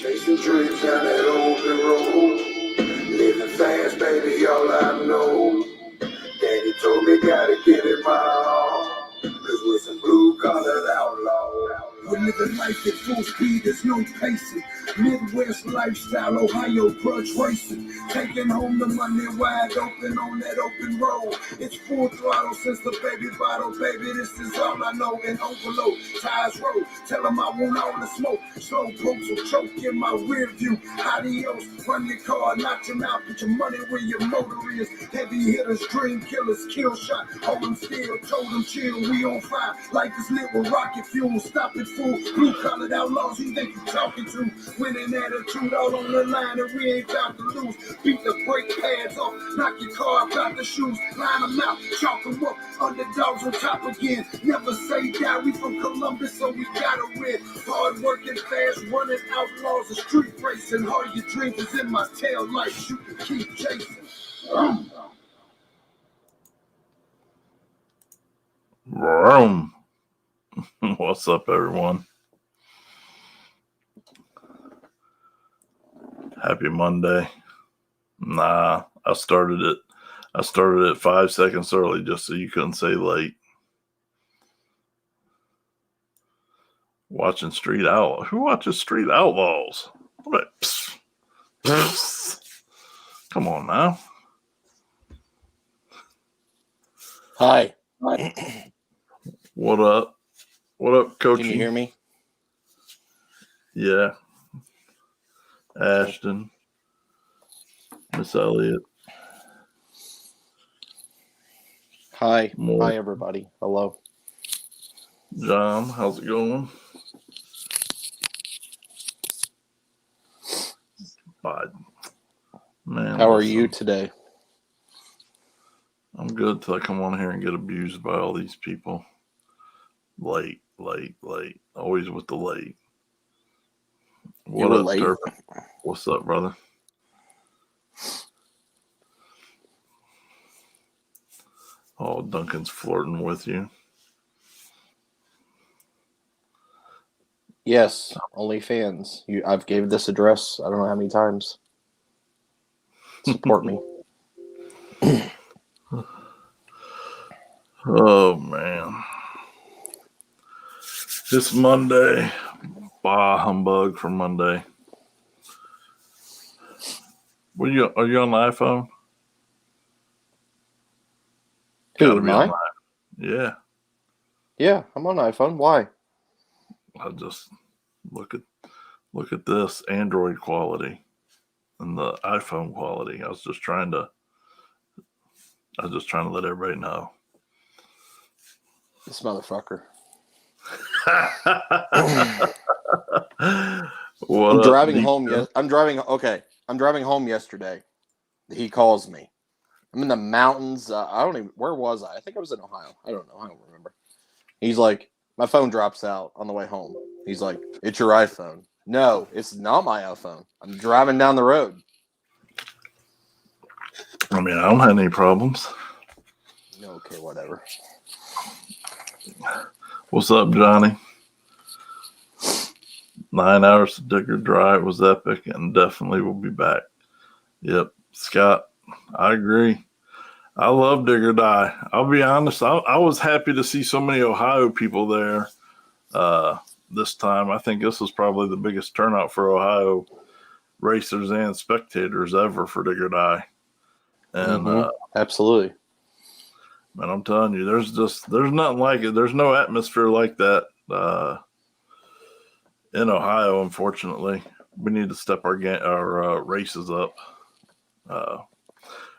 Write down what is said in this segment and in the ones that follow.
Chasing dreams down that open road. Living fast, baby, all I know. Daddy told me gotta give it my all. Cause we're some blue-collar outlaws. We're living life at full speed, there's no pacing. Midwest lifestyle, Ohio grudge racing. Taking home the money wide open on that open road. It's full throttle since the baby bottle, baby. This is all I know. And overload, tires roll. Tell them I want all the smoke. Slow pokes will choke in my rear view. Adios, run your car, knock him out. Put your money where your motor is. Heavy hitters, dream killers, kill shot. Hold them still, told them chill. We on fire. Life is lit with rocket fuel. Stop it, fool. Blue-collared outlaws, you think you talking to? Winning attitude all on the line, and we ain't about to lose. Beat the brake pads off, knock your car out the shoes, line them out, chalk them up, underdogs on top again. Never say die, we from Columbus, so we gotta win. Hard working, fast running outlaws, a street racing. All your dreams is in my tail light, shoot and keep chasing. Vroom. What's up, everyone? Happy Monday. Nah, I started it 5 seconds early just so you couldn't say late. Watching Street Outlaws. Who watches Street Outlaws? What? Psst. Psst. Come on now. Hi. What up? What up, Coach? Can you hear me? Yeah. Ashton. Miss Elliott. Hi. More. Hi, everybody. Hello. John, how's it going? Bye. Man, how are you today? I'm good till I come on here and get abused by all these people. Late. Always with the late. What up, late? Turpin? What's up, brother? Oh, Duncan's flirting with you. Yes, OnlyFans. I've gave this address I don't know how many times. Support me. Oh, man. It's Monday. Bah humbug for Monday. Are you on the iPhone? Who, Gotta be mine? on yeah. Yeah, I'm on iPhone. Why? I just look at this Android quality and the iPhone quality. I was just trying to let everybody know. This motherfucker. I'm driving home. I'm driving home yesterday. He calls me. I'm in the mountains. Where was I? I think I was in Ohio. I don't know. I don't remember. He's like, my phone drops out on the way home. He's like, it's your iPhone. No, it's not my iPhone. I'm driving down the road. I mean, I don't have any problems. Okay, whatever. What's up, Johnny? 9 hours to Digger Drive was epic and definitely will be back. Yep. Scott, I agree. I love Digger Die. I'll be honest, I was happy to see so many Ohio people there this time. I think this was probably the biggest turnout for Ohio racers and spectators ever for Digger Die. And absolutely. Man, I'm telling you, there's nothing like it. There's no atmosphere like that in Ohio. Unfortunately, we need to step our races up.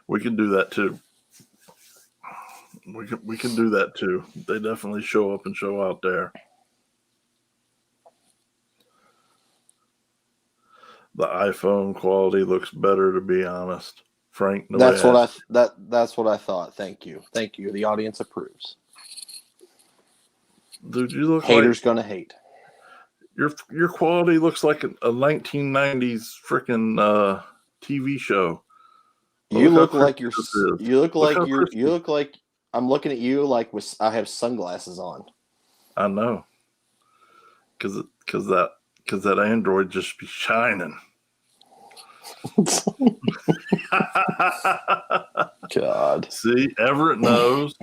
We can do that too. We can do that too. They definitely show up and show out there. The iPhone quality looks better, to be honest. Frank, that's what I thought. Thank you. The audience approves. Dude, you look haters gonna hate. Your quality looks like a 1990s freaking TV show. You look like I'm looking at you like I have sunglasses on. I know, because because that Android just be shining. God. See, Everett knows.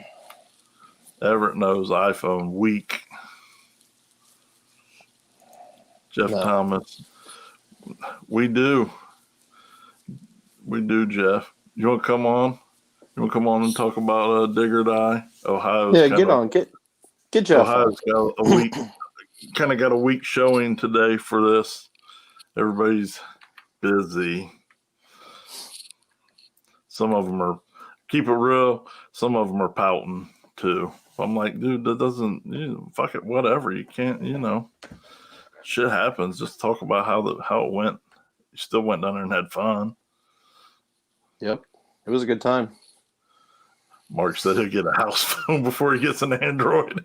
Everett knows iPhone weak. Jeff Thomas. We do. We do, Jeff. You want to come on? You want to come on and talk about Dig or Die? Ohio's get on. Get Jeff Ohio's on. got a week, kind of got a week showing today for this. Everybody's busy. Some of them are, keep it real, some of them are pouting too. I'm like, dude, that doesn't, fuck it, whatever. You can't, shit happens. Just talk about how it went. You still went down there and had fun. Yep. It was a good time. Mark said he'll get a house phone before he gets an Android.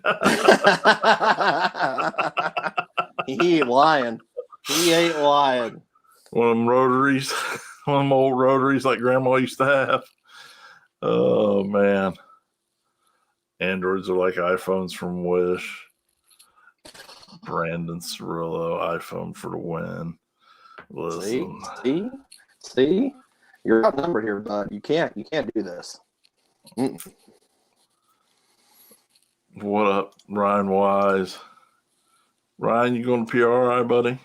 He ain't lying. He ain't lying. One of them rotaries, one of them old rotaries like Grandma used to have. Oh, man. Androids are like iPhones from Wish. Brandon Cirillo, iPhone for the win. Listen. See? You're outnumbered here, bud. You can't do this. What up, Ryan Wise? Ryan, you going to PRI, buddy?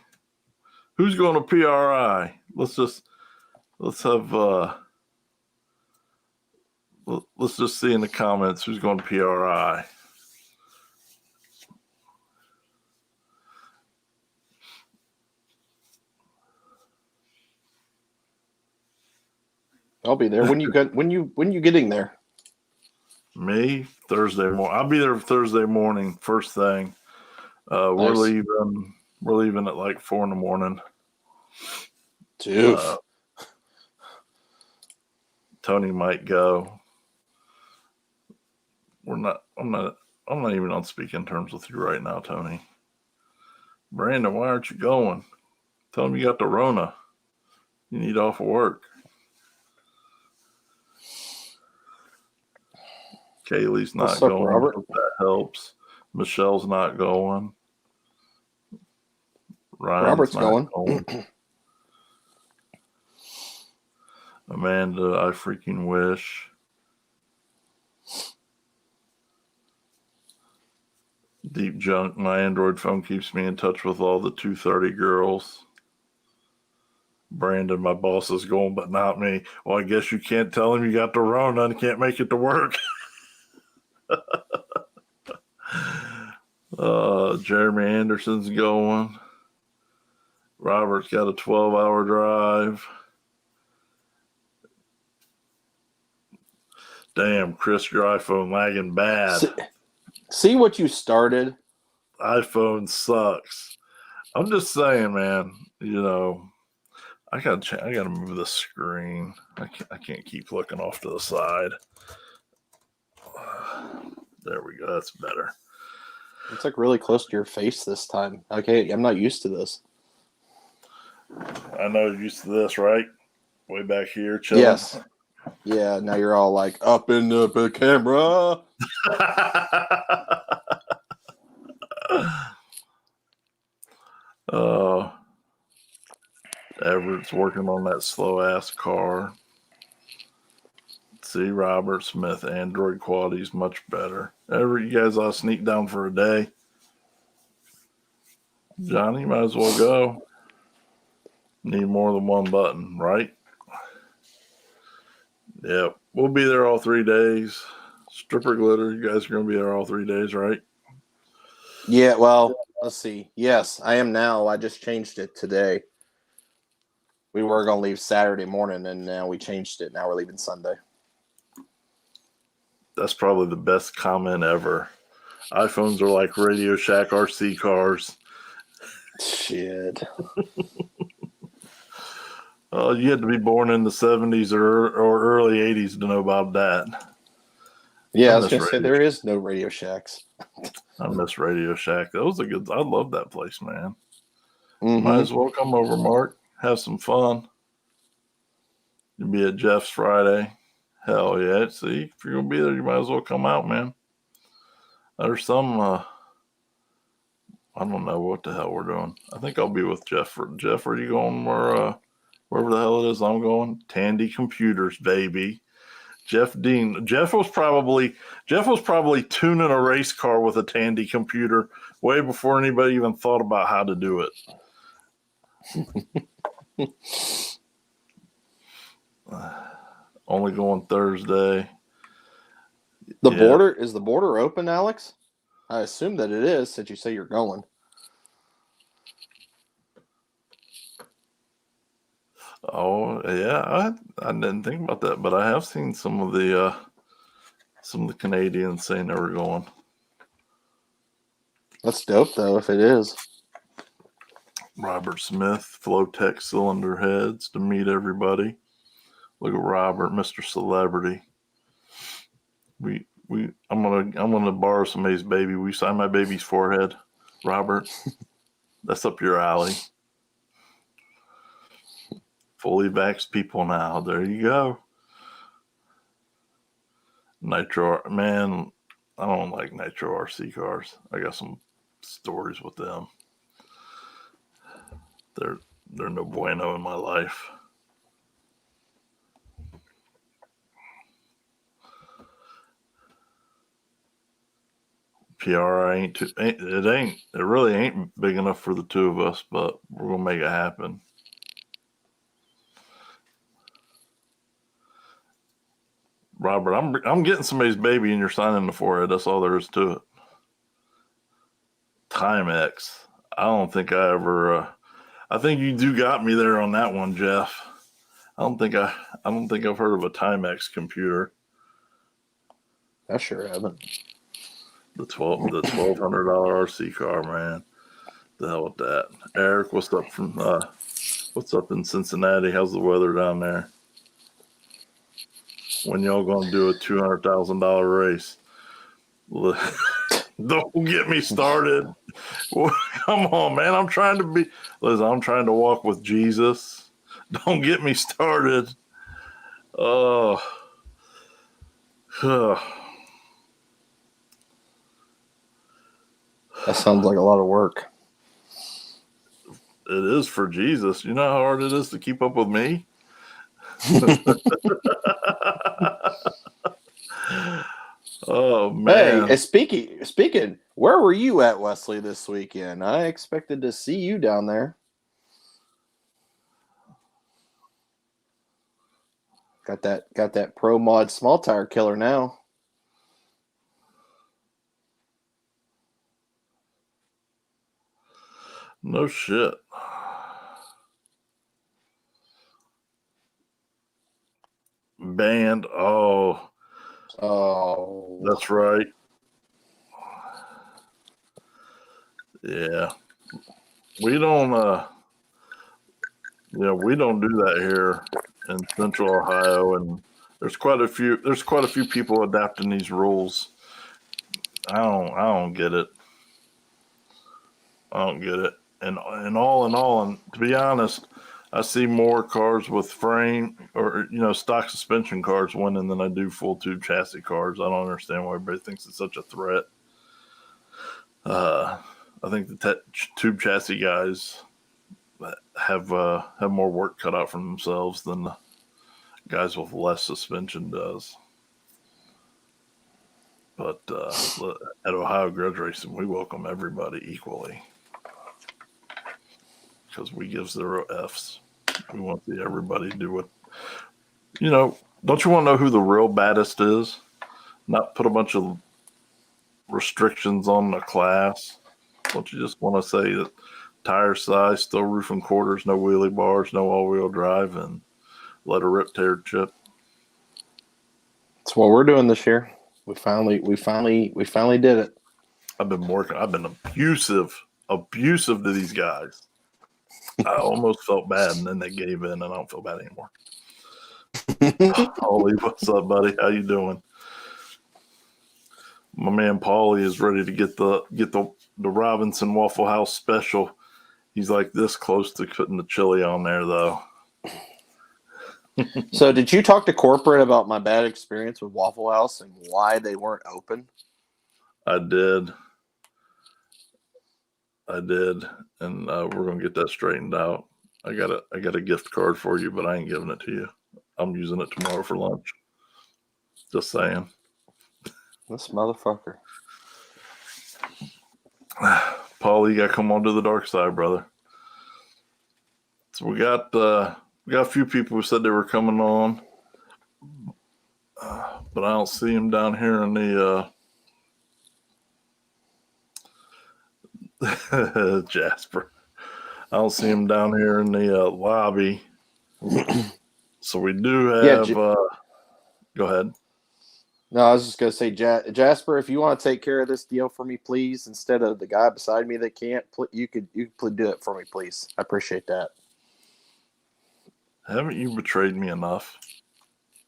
Who's going to PRI? Let's just see in the comments who's going to PRI. I'll be there. When you getting there? Me, Thursday morning. I'll be there Thursday morning, first thing. We're leaving at like 4 a.m. Dude. Tony might go. I'm not even on speaking terms with you right now, Tony. Brandon, why aren't you going? Tell him you got the Rona. You need off of work. Kaylee's not going. Robert? Hope that helps. Michelle's not going. Robert's going. Amanda, I freaking wish. Deep junk. My Android phone keeps me in touch with all the 230 girls. Brandon, my boss is going, but not me. Well, I guess you can't tell him you got the Rona and can't make it to work. Jeremy Anderson's going. Robert's got a 12-hour drive. Damn, Chris, your iPhone lagging bad. See what you started? iPhone sucks. I'm just saying, man. I gotta move the screen. I can't keep looking off to the side. There we go. That's better. It's like really close to your face this time. Okay, I'm not used to this. I know you're used to this, right? Way back here, chilling. Yes. Yeah, now you're all like up in the camera. Everett's working on that slow ass car. See, Robert Smith, Android quality is much better. You guys all sneak down for a day. Johnny, might as well go. Need more than one button, right? Yep. We'll be there all 3 days. Stripper Glitter, you guys are going to be there all 3 days, right? Yeah, well, let's see. Yes, I am now. I just changed it today. We were going to leave Saturday morning, and now we changed it. Now we're leaving Sunday. That's probably the best comment ever. iPhones are like Radio Shack RC cars. Shit. You had to be born in the 70s or early 80s to know about that. Yeah, I was going to say there is no Radio Shacks. I miss Radio Shack. That was I love that place, man. Mm-hmm. Might as well come over, Mark. Have some fun. You'll be at Jeff's Friday. Hell yeah. See, if you're going to be there, you might as well come out, man. There's some, I don't know what the hell we're doing. I think I'll be with Jeff. Jeff, are you going wherever the hell it is I'm going? Tandy Computers, baby. Jeff Dean. Jeff was probably tuning a race car with a Tandy computer way before anybody even thought about how to do it. Only going Thursday. The border is the border open, Alex? I assume that it is, since you say you're going. Oh yeah, I didn't think about that, but I have seen some of the Canadians saying they were going. That's dope, though, if it is. Robert Smith, Flowtech cylinder heads to meet everybody. Look at Robert, Mr. Celebrity. I'm gonna borrow somebody's baby. We sign my baby's forehead, Robert. That's up your alley. Fully vaxxed people now. There you go. Nitro, man, I don't like Nitro RC cars. I got some stories with them. They're no bueno in my life. PRI it really ain't big enough for the two of us, but we're gonna make it happen. Robert, I'm getting somebody's baby and you're signing the forehead. That's all there is to it. Timex. I don't think I ever. I think you do got me there on that one, Jeff. I don't think I've heard of a Timex computer. I sure haven't. The $1,200 RC car, man. The hell with that. Eric, what's up in Cincinnati? How's the weather down there? When y'all gonna do a $200,000 race? Don't get me started. Come on, man. I'm trying to walk with Jesus. Don't get me started. Oh. That sounds like a lot of work. It is for Jesus. You know how hard it is to keep up with me? Oh man. Hey, speaking, where were you at, Wesley, this weekend? I expected to see you down there. Got that Pro Mod small tire killer now. No shit. Band. Oh, that's right. Yeah, we don't. We don't do that here in Central Ohio, and there's quite a few people adapting these rules. I don't get it. I don't get it. And all, and to be honest, I see more cars with frame or stock suspension cars winning than I do full tube chassis cars. I don't understand why everybody thinks it's such a threat. I think the tube chassis guys have more work cut out for themselves than the guys with less suspension does. But at Ohio Grudge Racing, we welcome everybody equally because we give 0 Fs. We want to see everybody do what, don't you want to know who the real baddest is? Not put a bunch of restrictions on the class. Don't you just want to say that tire size, still roof and quarters, no wheelie bars, no all-wheel drive, and let a rip, tear, chip? That's what we're doing this year. We finally did it. I've been abusive to these guys. I almost felt bad, and then they gave in, and I don't feel bad anymore. Ollie, what's up, buddy? How you doing? My man Paulie is ready to get the Robinson Waffle House special. He's like this close to putting the chili on there, though. So, did you talk to corporate about my bad experience with Waffle House and why they weren't open? I did. I did, and we're gonna get that straightened out. I got a gift card for you, but I ain't giving it to you. I'm using it tomorrow for lunch. Just saying. This motherfucker. Paul, you got to come on to the dark side, brother. So we got a few people who said they were coming on, but I don't see them down here in the Jasper. I don't see him down here in the lobby. So we do have. Go ahead. No, I was just gonna say, Jasper, if you want to take care of this deal for me, please, instead of the guy beside me that can't, you could do it for me, please. I appreciate that. Haven't you betrayed me enough?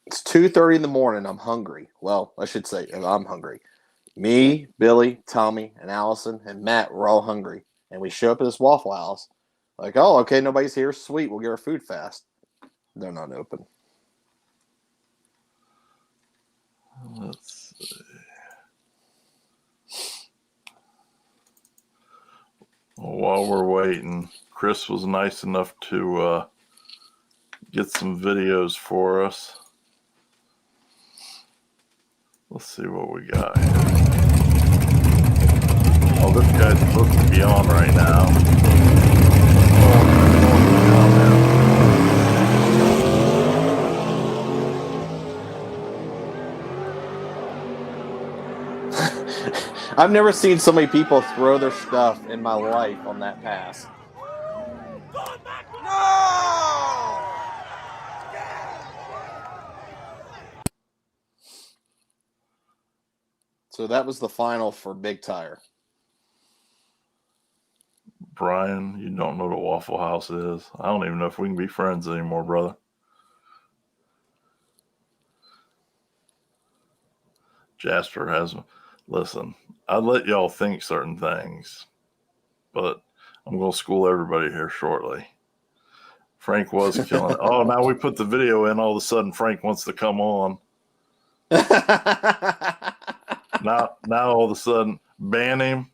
It's 2:30 in the morning. I'm hungry. Well, I should say I'm hungry. Me, Billy, Tommy, and Allison and Matt were all hungry, and we show up at this Waffle House. Like, oh, okay, nobody's here. Sweet, we'll get our food fast. They're not open. Let's see. Well, while we're waiting, Chris was nice enough to get some videos for us. Let's see what we got here. Oh, this guy's supposed to be on right now. I've never seen so many people throw their stuff in my life on that pass. No! So that was the final for Big Tire. Brian, you don't know what a Waffle House is. I don't even know if we can be friends anymore, brother. Jasper has. Listen, I let y'all think certain things, but I'm going to school everybody here shortly. Frank was killing it. Oh, now we put the video in. All of a sudden, Frank wants to come on. Now, all of a sudden, ban him.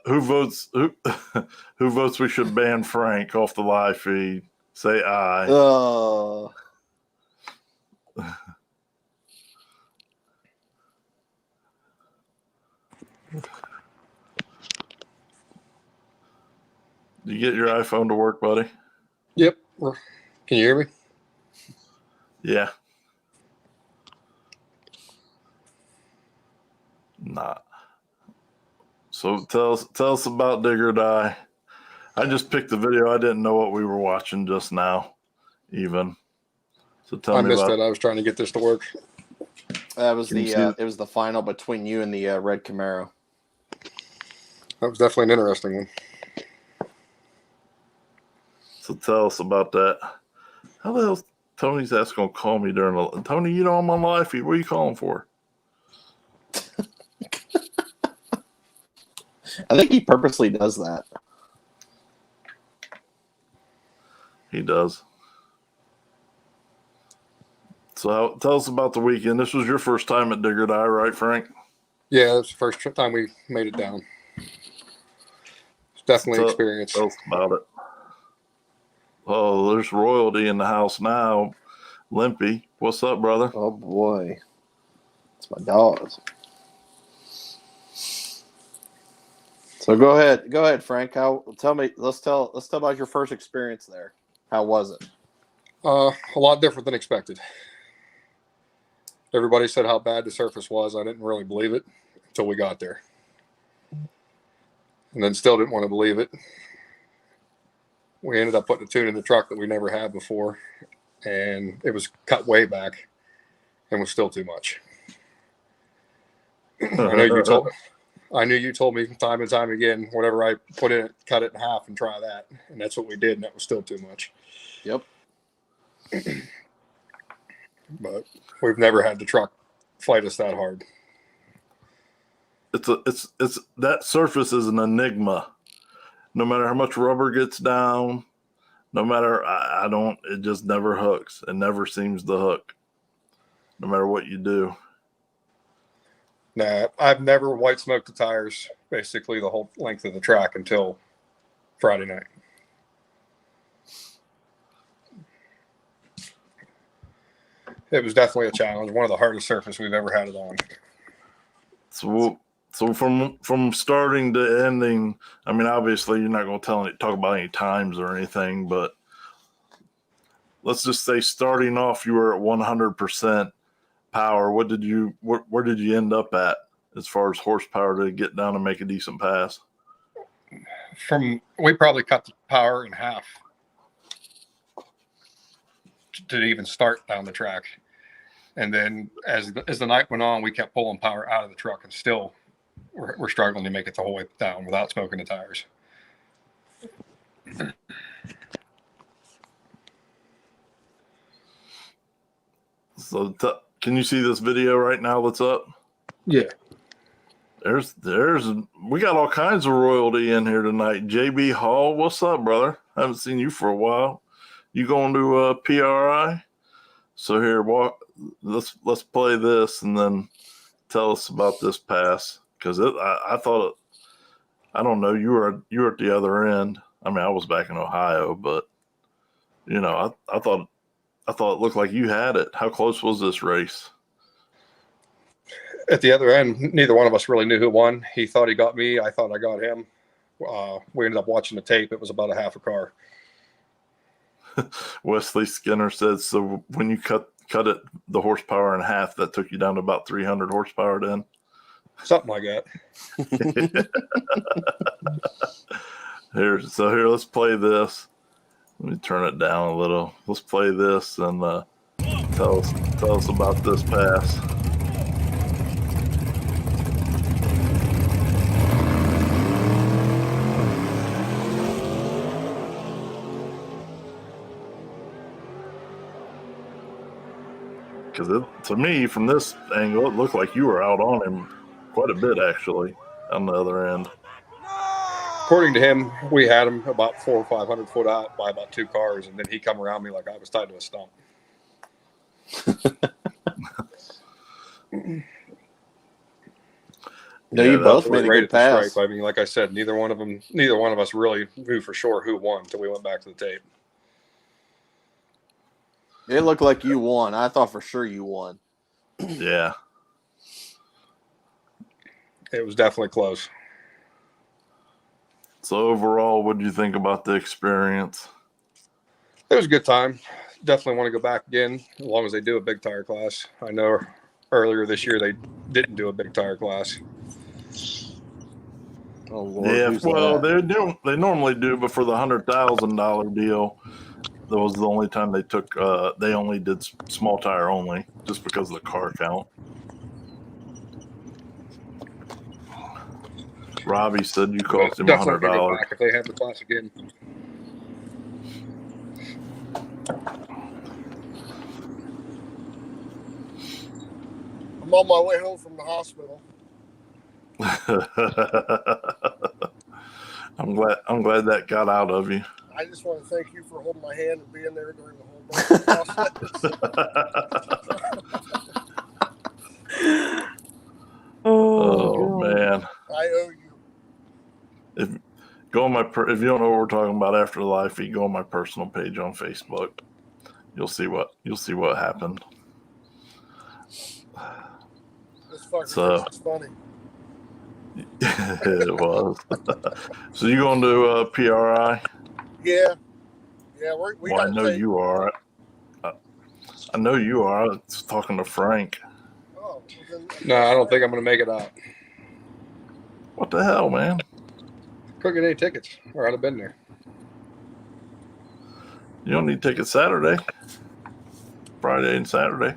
Who votes? Who votes? We should ban Frank off the live feed. Say aye. Oh. You get your iPhone to work, buddy? Yep. Can you hear me? Yeah. Nah. So tell us about Dig or Die. I just picked the video. I didn't know what we were watching just now, even. So tell me about. I missed that. I was trying to get this to work. That was it was the final between you and the red Camaro. That was definitely an interesting one. So tell us about that. How the hell Tony's ass gonna call me during the Tony? You know I'm on live feed. What are you calling for? I think he purposely does that. He does. So tell us about the weekend. This was your first time at Dig or Die, right, Frank? Yeah, it's the first time we made it down. It's definitely an experience. Tell us about it. Oh, there's royalty in the house now. Limpy, what's up, brother? Oh boy, it's my dogs. So go ahead, Frank. Let's tell about your first experience there. How was it? A lot different than expected. Everybody said how bad the surface was. I didn't really believe it until we got there, and then still didn't want to believe it. We ended up putting a tune in the truck that we never had before, and it was cut way back and was still too much. I knew you told me time and time again, whatever I put in it, cut it in half and try that. And that's what we did, and that was still too much. Yep. But we've never had the truck fight us that hard. It's that surface is an enigma. No matter how much rubber gets down, no matter it just never hooks. It never seems to hook. No matter what you do. Nah, I've never white smoked the tires basically the whole length of the track until Friday night. It was definitely a challenge. One of the hardest surfaces we've ever had it on. So from starting to ending, I mean, obviously you're not going to talk about any times or anything, but let's just say starting off, you were at 100% power. Where did you end up at as far as horsepower to get down and make a decent pass? We probably cut the power in half to even start down the track. And then as the night went on, we kept pulling power out of the truck, and still we're struggling to make it the whole way down without smoking the tires. So can you see this video right now that's up? Yeah. We got all kinds of royalty in here tonight. JB Hall, what's up, brother? Haven't seen you for a while. You going to PRI? So here, let's play this and then tell us about this pass, because I thought I don't know, you were at the other end. I mean, I was back in Ohio, but you know, I thought it looked like you had it. How close was this race? At the other end, neither one of us really knew who won. He thought he got me. I thought I got him. We ended up watching the tape. It was about a half a car. Wesley Skinner said, so when you cut it, the horsepower in half, that took you down to about 300 horsepower then? Something like that. Here, let's play this. Let me turn it down a little. Let's play this and tell us about this pass. Because to me, from this angle, it looked like you were out on him quite a bit, actually, on the other end. According to him, we had him about 400 or 500 foot out by about 2 cars, and then he come around me like I was tied to a stump. No, you both made a good pass. Stripe. I mean, like I said, neither one of us really knew for sure who won until we went back to the tape. It looked like you won. I thought for sure you won. Yeah. It was definitely close. So overall, what do you think about the experience? It was a good time. Definitely want to go back again, as long as they do a big tire class. I know earlier this year they didn't do a big tire class. Oh, Lord, yeah, well, they normally do, but for the $100,000 deal, that was the only time they took. They only did small tire only, just because of the car count. Robbie said you cost him $100. If they have the class again. I'm on my way home from the hospital. I'm glad that got out of you. I just want to thank you for holding my hand and being there during the whole process. Oh man, I owe you. If you don't know what we're talking about, Afterlife, you go on my personal page on Facebook. You'll see what happened. This fucker is funny. It was. So you going to PRI? Yeah. We well, I know you are. I know you are. I was talking to Frank. Oh, no, I don't think I'm going to make it out. What the hell, man? Couldn't get any tickets, or I'd have been there. You don't need tickets Saturday, Friday, and Saturday.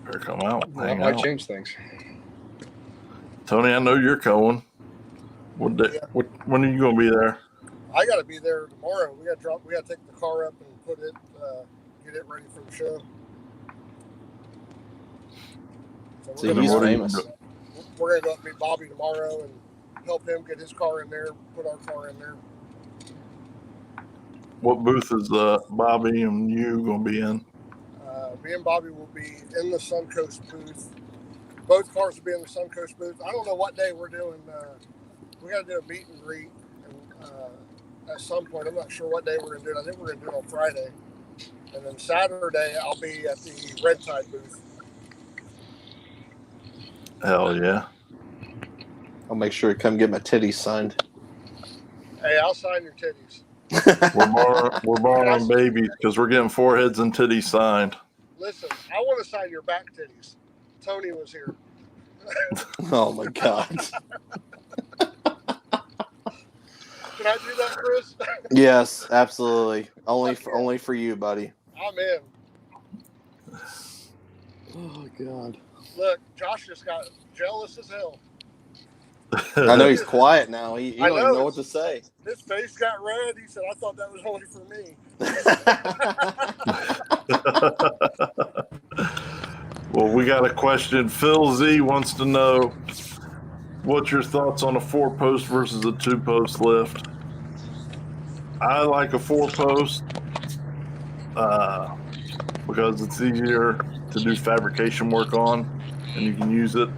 Better come out. That might change things. Tony, I know you're going. When are you going to be there? I got to be there tomorrow. We got to take the car up and put it, get it ready for the show. So he's famous. We're going to go up and meet Bobby tomorrow and help him get his car in there, put our car in there. What booth is Bobby and you going to be in? Me and Bobby will be in the Suncoast booth. Both cars will be in the Suncoast booth. I don't know what day we're doing. We got to do a meet and greet at some point. I'm not sure what day we're going to do it. I think we're going to do it on Friday. And then Saturday, I'll be at the Red Tide booth. Hell yeah. I'll make sure to come get my titties signed. Hey, I'll sign your titties. We're borrowing babies because we're getting foreheads and titties signed. Listen, I want to sign your back titties. Tony was here. Oh my God. Can I do that, Chris? Yes, absolutely. Only for you, buddy. I'm in. Oh God. Look, Josh just got jealous as hell. I know he's quiet now. He don't even know what to say. His face got red. He said, I thought that was only for me. Well, we got a question. Phil Z wants to know, what's your thoughts on a 4-post versus a 2-post lift? I like a 4-post because it's easier to do fabrication work on, and you can use it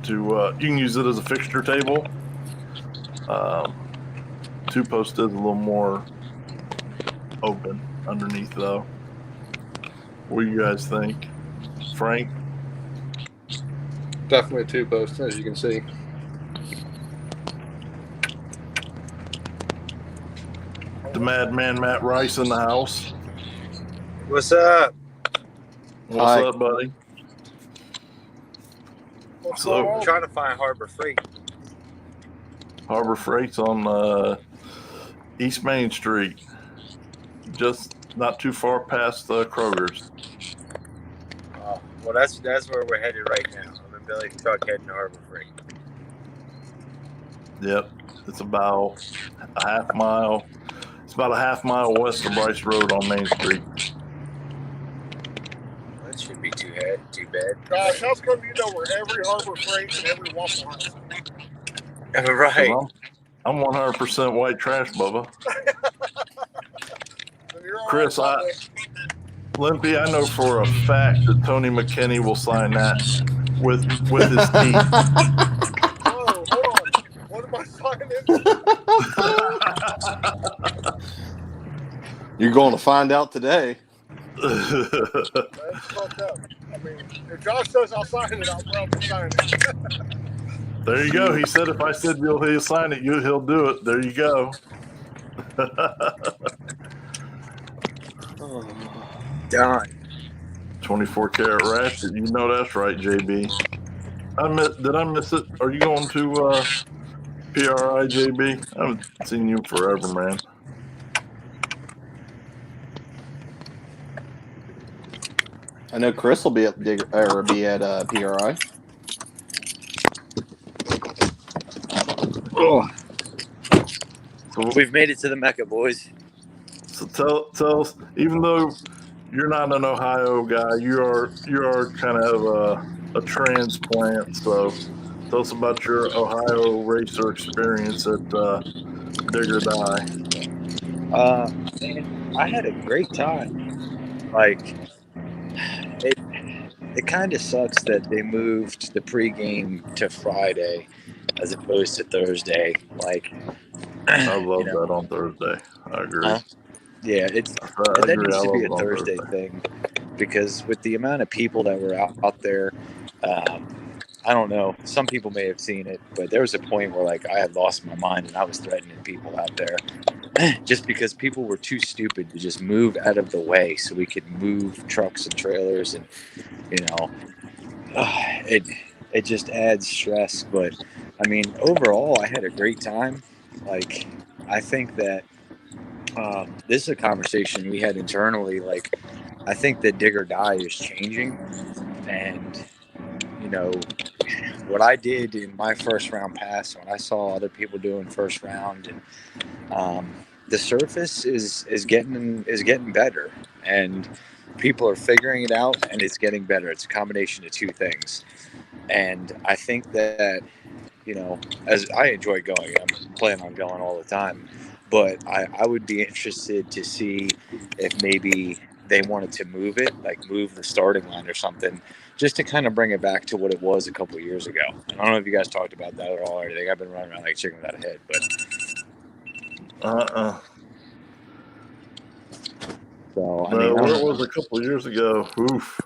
as a fixture table. 2-post is a little more open underneath, though. What do you guys think, Frank? Definitely a 2-post, as you can see. The madman Matt Rice in the house. What's up? What's Hi. up, buddy? What's So- going I'm on? trying to find Harbor Freight. Harbor Freight's on East Main Street, just not too far past Kroger's. Oh, well, that's where we're headed right now. I'm in Billy's truck heading to Harbor Freight. Yep, it's about a half mile. It's about a half mile west of Bryce Road on Main Street. That shouldn't be too bad. Gosh, how's come you know where every Harbor Freight and every Waffle House is? Right. I'm 100% white trash, Bubba. So you're all Chris, right, Limpy, I know for a fact that Tony McKinney will sign that with his teeth. Whoa, hold on. What am I signing? You're going to find out today. That's fucked up. I mean, if Josh says I'll sign it, I'll probably sign it. There you go. He said if I said he'll sign it, he'll do it. There you go. Done. 24 karat ratchet. You know that's right, JB. Did I miss it? Are you going to PRI, JB? I haven't seen you forever, man. I know Chris will be at PRI. Oh. We've made it to the Mecca, boys. So tell us, even though you're not an Ohio guy, you are kind of a transplant. So tell us about your Ohio racer experience at Dig or Die. Man, I had a great time. Like, it kind of sucks that they moved the pregame to Friday as opposed to Thursday. Like, I love that on Thursday. I agree. Yeah, I that agree. needs I to be a love it on Thursday thing, because with the amount of people that were out there, I don't know. Some people may have seen it, but there was a point where like I had lost my mind and I was threatening people out there, just because people were too stupid to just move out of the way so we could move trucks and trailers, and it just adds stress. But I mean, overall, I had a great time. Like, I think that this is a conversation we had internally. Like, I think that Dig or Die is changing, and what I did in my first round pass, when I saw other people doing first round, and the surface is getting better, and people are figuring it out, and it's getting better. It's a combination of two things, and I think that as I enjoy going, I'm planning on going all the time, but I would be interested to see if maybe they wanted to move it, like move the starting line or something, just to kind of bring it back to what it was a couple of years ago. I don't know if you guys talked about that at all or anything. I've been running around like a chicken without a head, but so I mean, where it was a couple of years ago. Oof.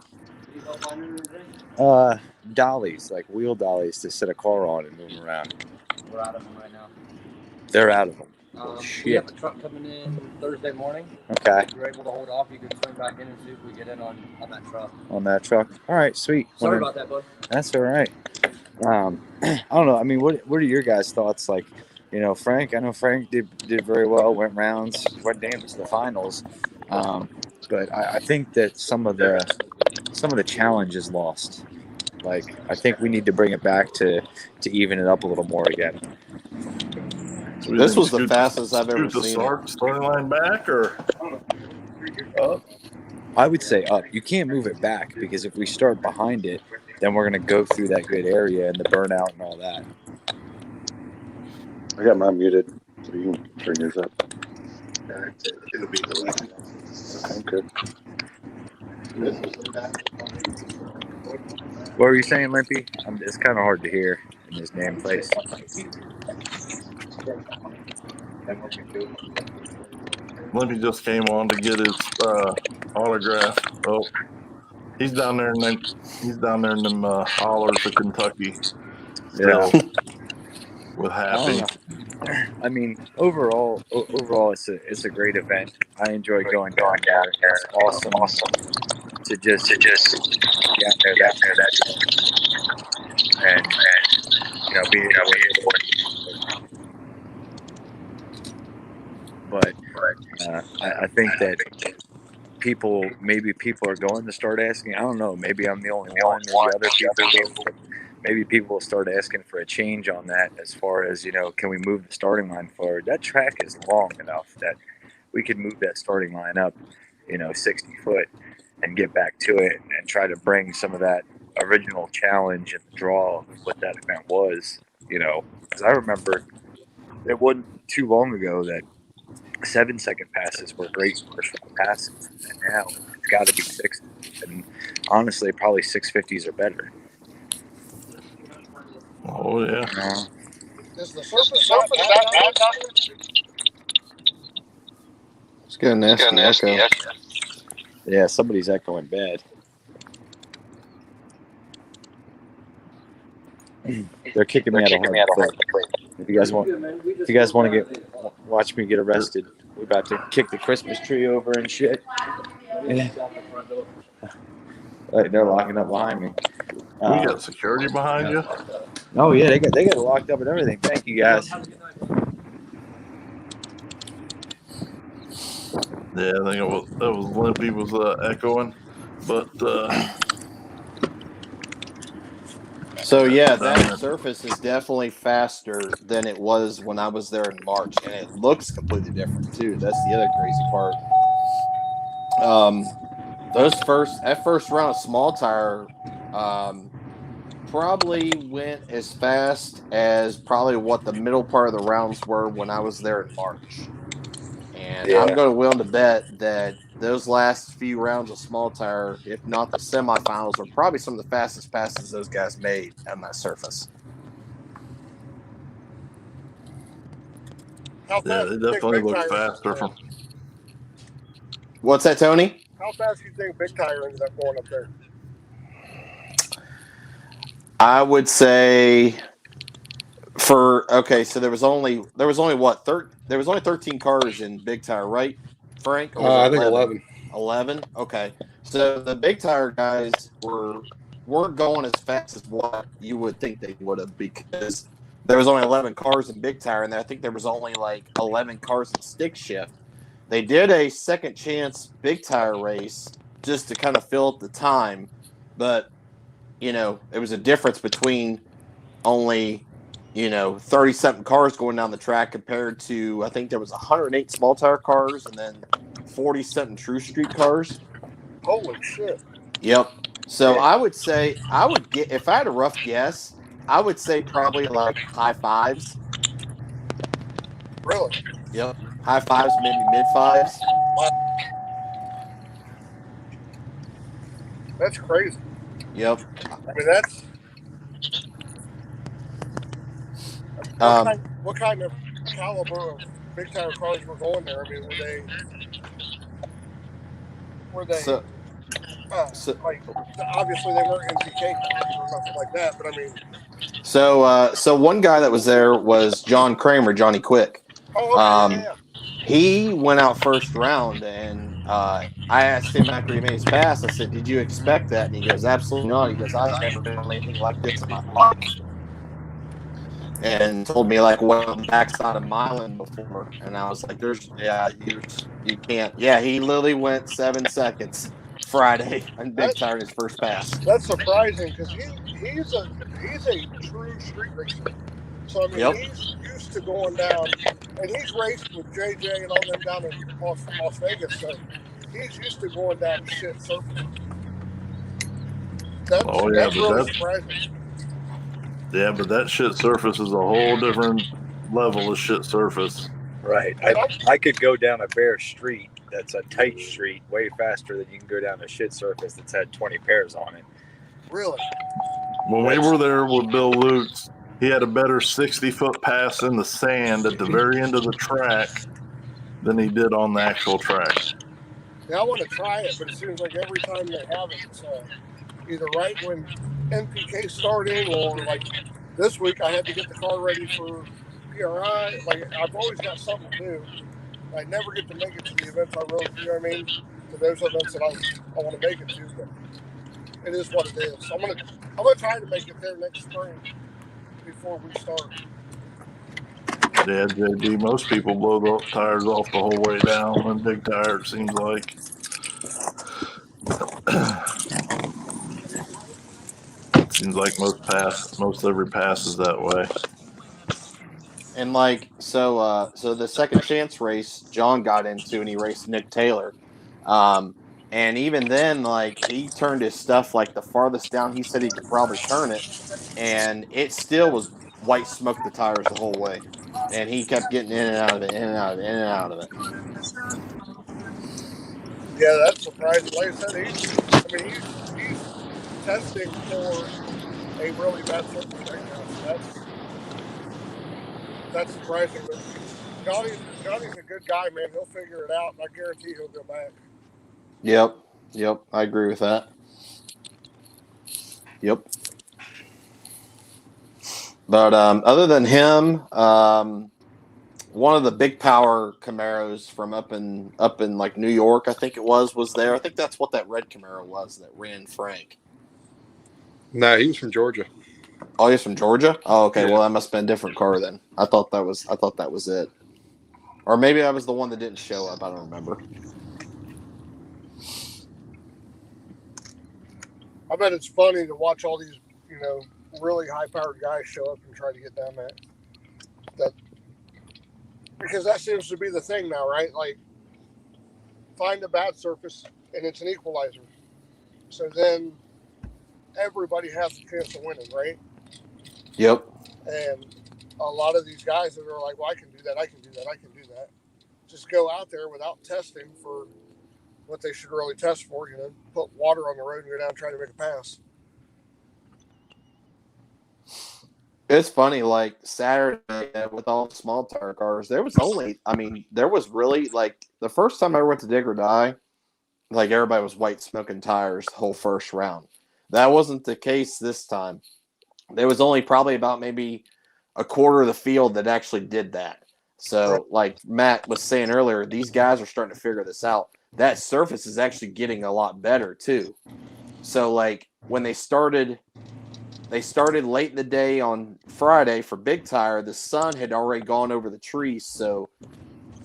Dollies, like wheel dollies to set a car on and move them around. We're out of them right now. They're out of them. We have a truck coming in Thursday morning. Okay. If you're able to hold off, you can swing back in and see if we get in on that truck. On that truck. All right, sweet. Sorry about that, bud. That's all right. I don't know. I mean, what are your guys' thoughts? Like, you know, Frank. I know Frank did very well. Went rounds. Went damn to the finals. But I think that some of the challenge is lost. Like, I think we need to bring it back to even it up a little more again. This was the fastest I've ever seen. Starting line back or up? I would say up. You can't move it back because if we start behind it, then we're going to go through that good area and the burnout and all that. I got mine muted, so you can turn yours up. It'll be delayed. Okay. What were you saying, Limpy? It's kind of hard to hear in this damn place. Limpy just came on to get his autograph. Oh, he's down there in them hollers of Kentucky. Still with Happy. I mean, overall, it's a great event. I enjoy going down there. It's awesome to just get out there and you know being able to. But I think that people are going to start asking. I don't know. Maybe I'm the only one. Maybe other people will. Maybe people will start asking for a change on that as far as, you know, can we move the starting line forward? That track is long enough that we could move that starting line up, you know, 60 foot and get back to it and try to bring some of that original challenge and draw of what that event was, you know. Because I remember it wasn't too long ago that 7-second passes were great first round passes, and now it's got to be 6. And honestly, probably 650s are better. Oh yeah. Is the surface that bad? It's got a nasty echo. Yeah, somebody's echoing bad. They're kicking me out of hard. If you guys want to watch me get arrested, we're about to kick the Christmas tree over and shit. Yeah. They're locking up behind me. We got security behind you. Oh yeah, they got it locked up and everything. Thank you guys. Yeah, I think that was Limpy was echoing, but So yeah, that surface is definitely faster than it was when I was there in March, and it looks completely different too. That's the other crazy part. That first round of small tire probably went as fast as probably what the middle part of the rounds were when I was there in March. And I'm going to willing to bet that those last few rounds of small tire, if not the semifinals, are probably some of the fastest passes those guys made on that surface. How yeah, fast they do you think definitely Big look Tire faster ended from. up? What's that, Tony? How fast do you think Big Tire ended up going up there? I would say so there was only what there was only 13 cars in Big Tire, right, Frank? Or was I it think 11. 11? Okay. So the Big Tire guys weren't going as fast as what you would think they would have, because there was only 11 cars in Big Tire, and I think there was only like 11 cars in stick shift. They did a second chance Big Tire race just to kind of fill up the time, but you know, it was a difference between only 30-something cars going down the track compared to, I think there was 108 small tire cars and then 40-something True Street cars. Holy shit. Yep. So I would say, if I had a rough guess, I would say probably like high fives. Really? Yep. High fives, maybe mid fives. That's crazy. Yep. I mean, that's what kind of caliber of big tire cars were going there? I mean, were they So, so, like obviously they weren't NPK cars or nothing like that, but I mean, so one guy that was there was John Kramer, Johnny Quick. oh, okay, yeah. He went out first round, and I asked him after he made his pass. I said, "Did you expect that?" And he goes, "Absolutely not." He goes, "I've never been on anything like this in my life." And told me like what on the backside of Milan before, and I was like, you can't." Yeah, he literally went 7 seconds Friday on Big Tire in his first pass. That's surprising because he's a true street racer. So I mean, Yep. he's used to going down, and he's raced with JJ and all them down in Las Vegas. So he's used to going down shit surface. That's really surprising. Yeah, but that shit surface is a whole different level of shit surface. Right. I could go down a bare street that's a tight street way faster than you can go down a shit surface that's had 20 pairs on it. Really? When we were there with Bill Lutz, he had a better 60-foot pass in the sand at the very end of the track than he did on the actual track. Yeah, I want to try it, but it seems like every time they have it, it's either right when NPK starting or like this week I had to get the car ready for PRI. Like I've always got something to do. I never get to make it to the events I really, you know what I mean? To those events that I want to make it to, but it is what it is. I'm gonna try to make it there next spring before we start. Yeah, JD, most people blow the tires off the whole way down on Big Tire, it seems like. It seems like most every pass is that way. And like so the second chance race John got into, and he raced Nick Taylor. And even then, like he turned his stuff like the farthest down he said he could probably turn it, and it still was white smoke the tires the whole way. And he kept getting in and out of it, in and out of it, in and out of it. Yeah, that's surprising. Like I said, he's testing for a really bad surface right now. So that's surprising. But Johnny's a good guy, man. He'll figure it out, and I guarantee he'll go back. Yep, I agree with that. Yep. But other than him, one of the big power Camaros from up in like New York, I think it was there. I think that's what that red Camaro was that ran Frank. No, he was from Georgia. Oh, he's from Georgia? Oh, okay. Yeah. Well, that must have been a different car then. I thought that was it. Or maybe I was the one that didn't show up. I don't remember. I bet it's funny to watch all these, really high-powered guys show up and try to get down that because that seems to be the thing now, right? Like, find a bad surface, and it's an equalizer. So then everybody has a chance of winning, right? Yep. And a lot of these guys that are like, well, I can do that, I can do that, I can do that, just go out there without testing for what they should really test for, put water on the road and go down and try to make a pass. It's funny, like Saturday with all the small tire cars, there was really like the first time I went to Dig or Die, like everybody was white smoking tires the whole first round. That wasn't the case this time. There was only probably about maybe a quarter of the field that actually did that. So like Matt was saying earlier, these guys are starting to figure this out. That surface is actually getting a lot better too. So like when they started late in the day on Friday for Big Tire, the sun had already gone over the trees, so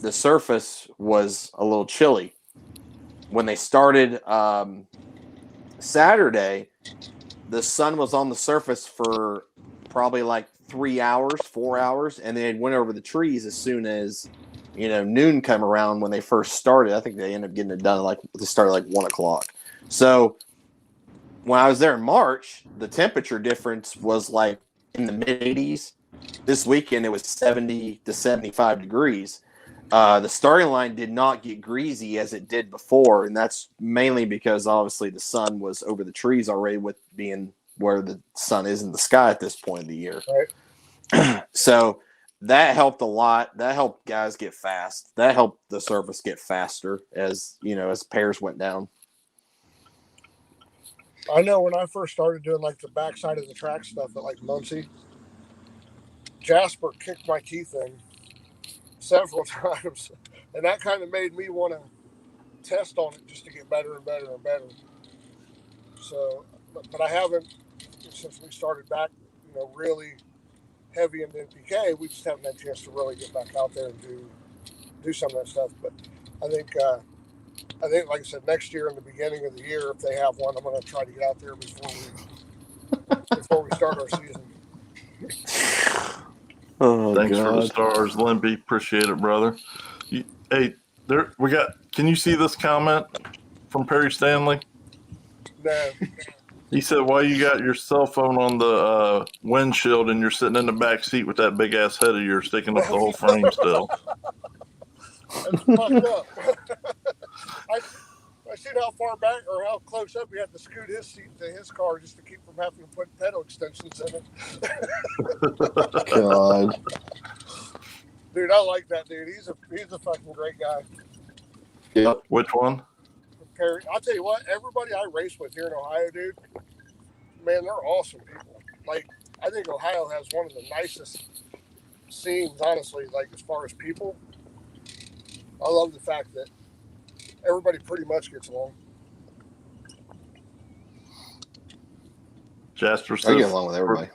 the surface was a little chilly. When they started Saturday, the sun was on the surface for probably like 3 hours, 4 hours, and then it went over the trees as soon as noon come around when they first started. I think they ended up getting it done they started like 1 o'clock. So when I was there in March, the temperature difference was like in the mid 80s. This weekend it was 70 to 75 degrees. The starting line did not get greasy as it did before, and that's mainly because obviously the sun was over the trees already, with being where the sun is in the sky at this point of the year. Right. So that helped a lot. That helped guys get fast. That helped the surface get faster as pairs went down. I know when I first started doing like the backside of the track stuff at like Muncie, Jasper kicked my teeth in several times, and that kind of made me want to test on it just to get better and better and better. So, but I haven't since we started back, really heavy into NPK. We just haven't had a chance to really get back out there and do some of that stuff. But I think, like I said, next year in the beginning of the year, if they have one, I'm going to try to get out there before we start our season. Oh, Thanks God. for the stars, Limpy. Appreciate it, brother. Hey, there we got. Can you see this comment from Perry Stanley? No. He said, "Why you got your cell phone on the windshield and you're sitting in the back seat with that big ass head of yours sticking up the whole frame still?" That's fucked up. I seen how far back or how close up he had to scoot his seat to his car just to keep from having to put pedal extensions in it. God. Dude, I like that dude. He's a fucking great guy. Yep. Which one? Perry, I'll tell you what, everybody I race with here in Ohio, dude, man, they're awesome people. Like, I think Ohio has one of the nicest scenes, honestly, like as far as people. I love the fact that everybody pretty much gets along. Jasper I says, get along with everybody.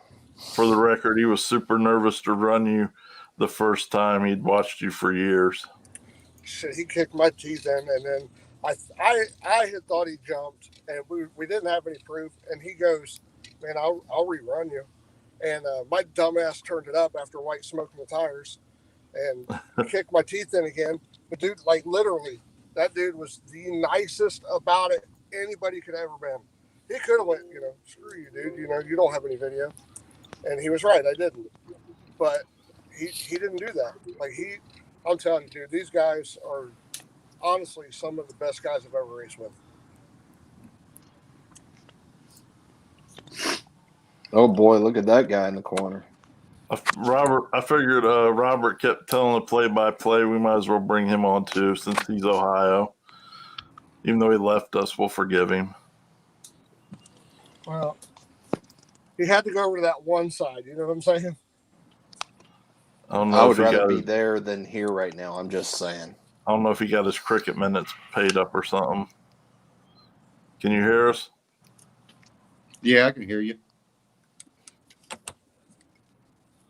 For the record, he was super nervous to run you the first time. He'd watched you for years. Shit, he kicked my teeth in, and then I had thought he jumped, and we didn't have any proof, and he goes, "Man, I'll rerun you," and my dumbass turned it up after White smoking the tires, and kicked my teeth in again. But dude, like literally, that dude was the nicest about it anybody could ever been. He could have went, screw you, dude. You don't have any video, and he was right. I didn't, but he didn't do that. Like I'm telling you, dude, these guys are honestly some of the best guys I've ever raced with. Oh boy, look at that guy in the corner. I figured Robert kept telling the play-by-play. We might as well bring him on too, since he's Ohio. Even though he left us, we'll forgive him. Well, he had to go over to that one side. You know what I'm saying? I would rather be there than here right now. I'm just saying. I don't know if he got his cricket minutes paid up or something. Can you hear us? Yeah, I can hear you.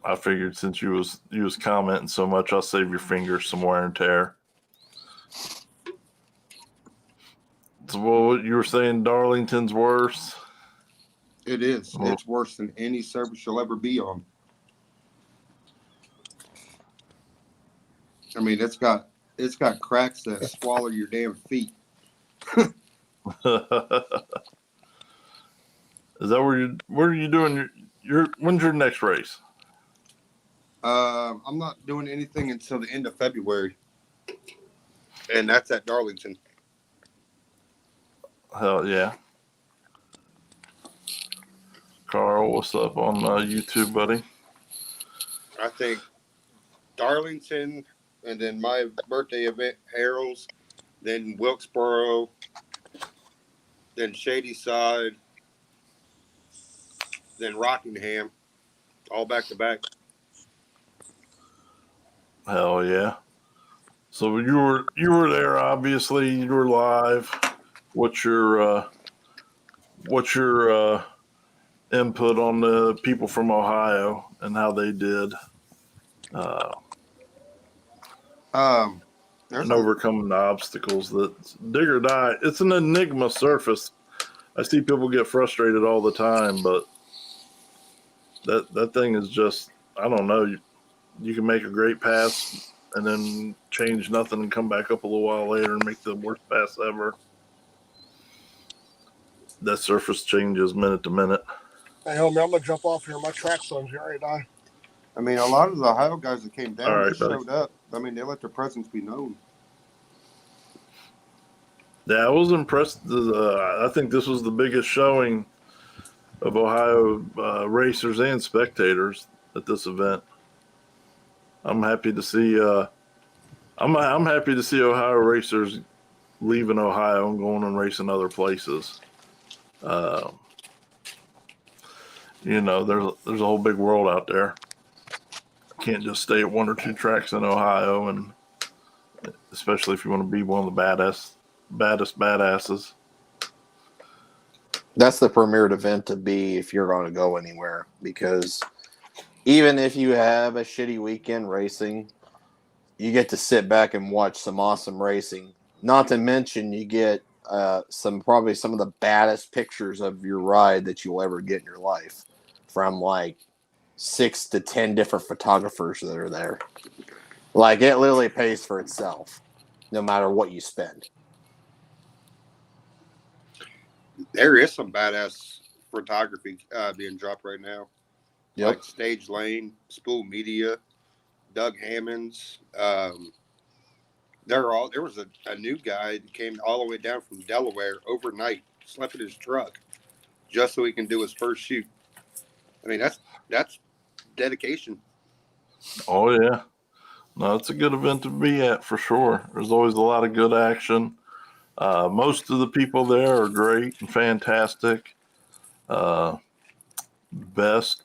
I figured since you was commenting so much, I'll save your fingers some wear and tear. So, well, you were saying Darlington's worse? It is. It's worse than any surface you'll ever be on. I mean, it's got cracks that swallow your damn feet. Is that where are you doing your when's your next race? I'm not doing anything until the end of February, and that's at Darlington. Hell yeah. Carl, what's up on YouTube, buddy? I think Darlington, and then my birthday event, Harold's, then Wilkesboro, then Shadyside, then Rockingham, all back to back. Hell yeah. So you were there, obviously. You were live. What's your input on the people from Ohio and how they did and overcoming the obstacles that dig or die? It's an enigma surface. I see people get frustrated all the time, but that thing is just, I don't know. You can make a great pass and then change nothing and come back up a little while later and make the worst pass ever. That surface changes minute to minute. Hey, homie, I'm going to jump off here. My track sun's ready to die. I mean, a lot of the Ohio guys that came down, All right, they showed up. I mean, they let their presence be known. Yeah, I was impressed. I think this was the biggest showing of Ohio racers and spectators at this event. I'm happy to see. I'm happy to see Ohio racers leaving Ohio and going and racing other places. You know, there's a whole big world out there. Can't just stay at one or two tracks in Ohio, and especially if you want to be one of the baddest badasses. That's the premier event to be if you're going to go anywhere, because even if you have a shitty weekend racing, you get to sit back and watch some awesome racing. Not to mention, you get probably some of the baddest pictures of your ride that you'll ever get in your life from like 6 to 10 different photographers that are there. Like, it literally pays for itself, no matter what you spend. There is some badass photography being dropped right now. Yep. Like Stage Lane, Spool Media, Doug Hammonds. There was a new guy that came all the way down from Delaware overnight, slept in his truck just so he can do his first shoot. I mean, that's dedication. Oh yeah, no, it's a good event to be at for sure. There's always a lot of good action. Most of the people there are great and fantastic. Best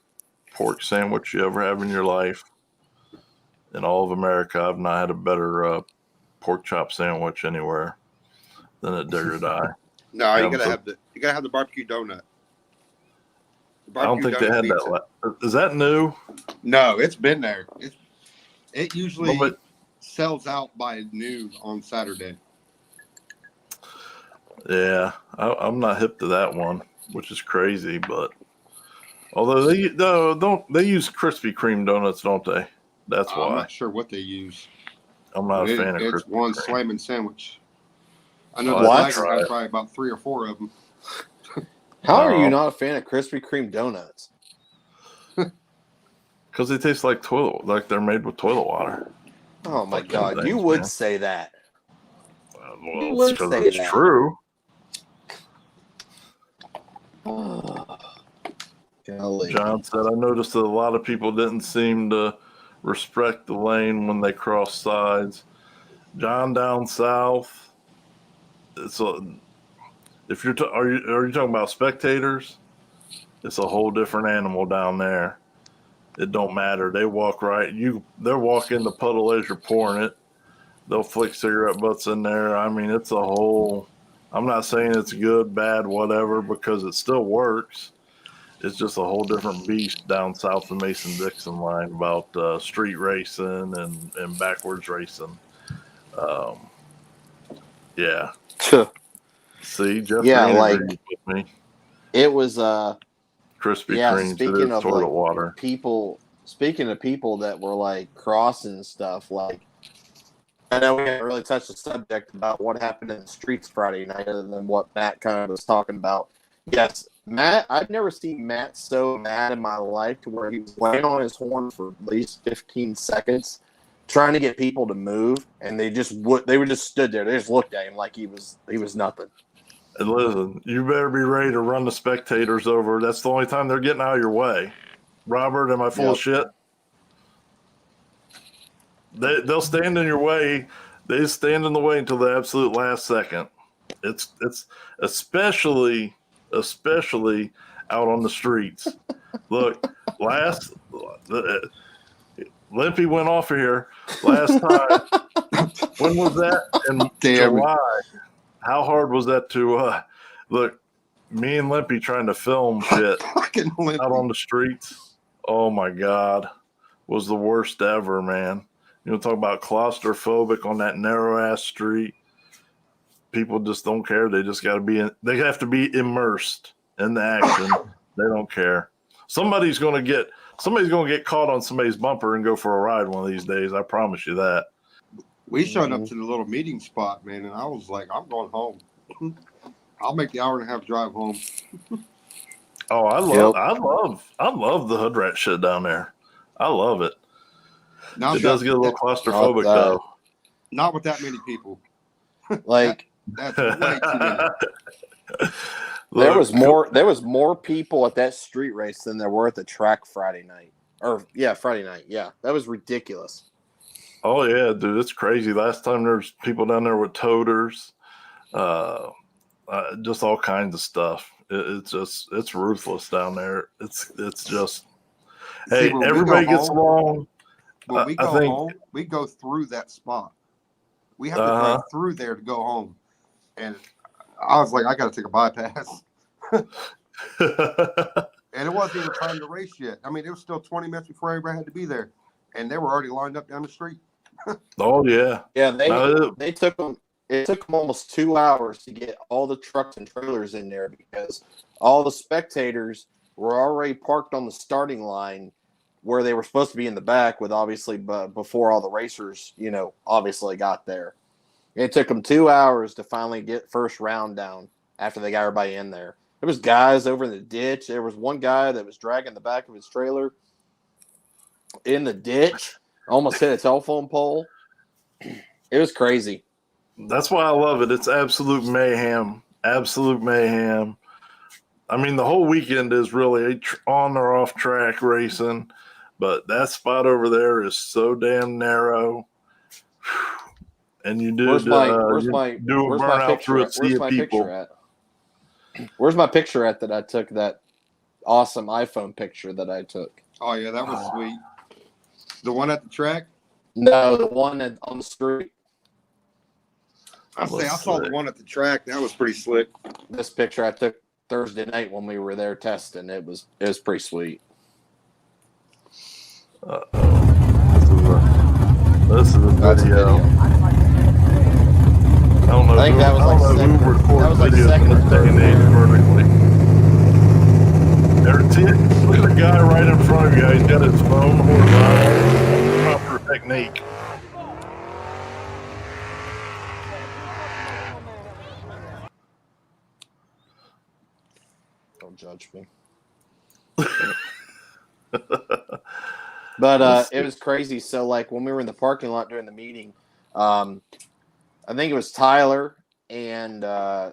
pork sandwich you ever have in your life. In all of America, I've not had a better pork chop sandwich anywhere than at Digger Die. No, you gotta have the barbecue donut. I don't think they had that. Is that new? No, it's been there. It usually sells out by noon on Saturday. Yeah, I'm not hip to that one, which is crazy. But although they use Krispy Kreme donuts, don't they? That's why. I'm not sure what they use. I'm not a fan of Krispy Kreme. It's one slamming sandwich. I know the Tiger has probably about 3 or 4 of them. How are you not a fan of Krispy Kreme donuts? Because they taste like they're made with toilet water. Oh my God, you would say that. Well, it's because it's true. John said, I noticed that a lot of people didn't seem to respect the lane when they crossed sides. John, down south, if you're are you talking about spectators? It's a whole different animal down there. It don't matter. They walk right. They'll walk in the puddle as you're pouring it. They'll flick cigarette butts in there. I mean, it's a whole. I'm not saying it's good, bad, whatever, because it still works. It's just a whole different beast down south of Mason-Dixon line about street racing and backwards racing. Yeah. See, Jeffrey agreed with me. It was Krispy Kreme. Speaking of toilet like water. Speaking of people that were like crossing stuff, like I know we haven't really touched the subject about what happened in the streets Friday night, other than what Matt kind of was talking about. Yes, Matt, I've never seen Matt so mad in my life to where he was laying on his horn for at least 15 seconds trying to get people to move, and they just stood there. They just looked at him like he was nothing. And listen, you better be ready to run the spectators over. That's the only time they're getting out of your way. Robert, am I full of shit? They'll stand in your way. They stand in the way until the absolute last second. It's especially out on the streets. Look, Limpy went off of here last time. When was that? In July. How hard was that to look? Me and Limpy trying to film shit out on the streets. Oh my God, was the worst ever, man. You know, talk about claustrophobic on that narrow ass street. People just don't care. They just got to be. They have to be immersed in the action. They don't care. Somebody's gonna get caught on somebody's bumper and go for a ride one of these days. I promise you that. We showed up to the little meeting spot, man, and I was like, I'm going home. I'll make the 1.5-hour drive home. Oh, I love the hood rat shit down there. I love it. Now, It does get a little claustrophobic though. Not with that many people. Like That's way too many. there was more people at that street race than there were at the track Friday night. Friday night. Yeah, that was ridiculous. Oh yeah, dude, it's crazy. Last time there's people down there with toters, just all kinds of stuff. It's ruthless down there. It's just hey, everybody gets along. When we go home, we go through that spot. We have to drive through there to go home. And I was like, I got to take a bypass. And it wasn't even time to race yet. I mean, it was still 20 minutes before everybody had to be there. And they were already lined up down the street. Oh, yeah. Yeah, they took them. It took them almost 2 hours to get all the trucks and trailers in there because all the spectators were already parked on the starting line where they were supposed to be in the back with obviously before all the racers, obviously got there. It took them 2 hours to finally get first round down after they got everybody in there. There was guys over in the ditch. There was one guy that was dragging the back of his trailer in the ditch, almost hit a telephone pole. It was crazy. That's why I love it. It's absolute mayhem. Absolute mayhem. I mean, the whole weekend is really on or off track racing, but that spot over there is so damn narrow. And you do where's do my a burnout through a sea of people. Where's my picture at that I took, that awesome iPhone picture that I took? Oh, yeah, that was sweet. The one at the track? No, the one on the street. I saw the one at the track. That was pretty slick. This picture I took Thursday night when we were there testing. It was pretty sweet. This is a video. I don't know. I think that was like second. Who records videos in this day and age vertically. Look at the guy right in front of you. He's got his phone horizontal. Proper technique. Don't judge me. But it was crazy. So, like, when we were in the parking lot during the meeting, I think it was Tyler and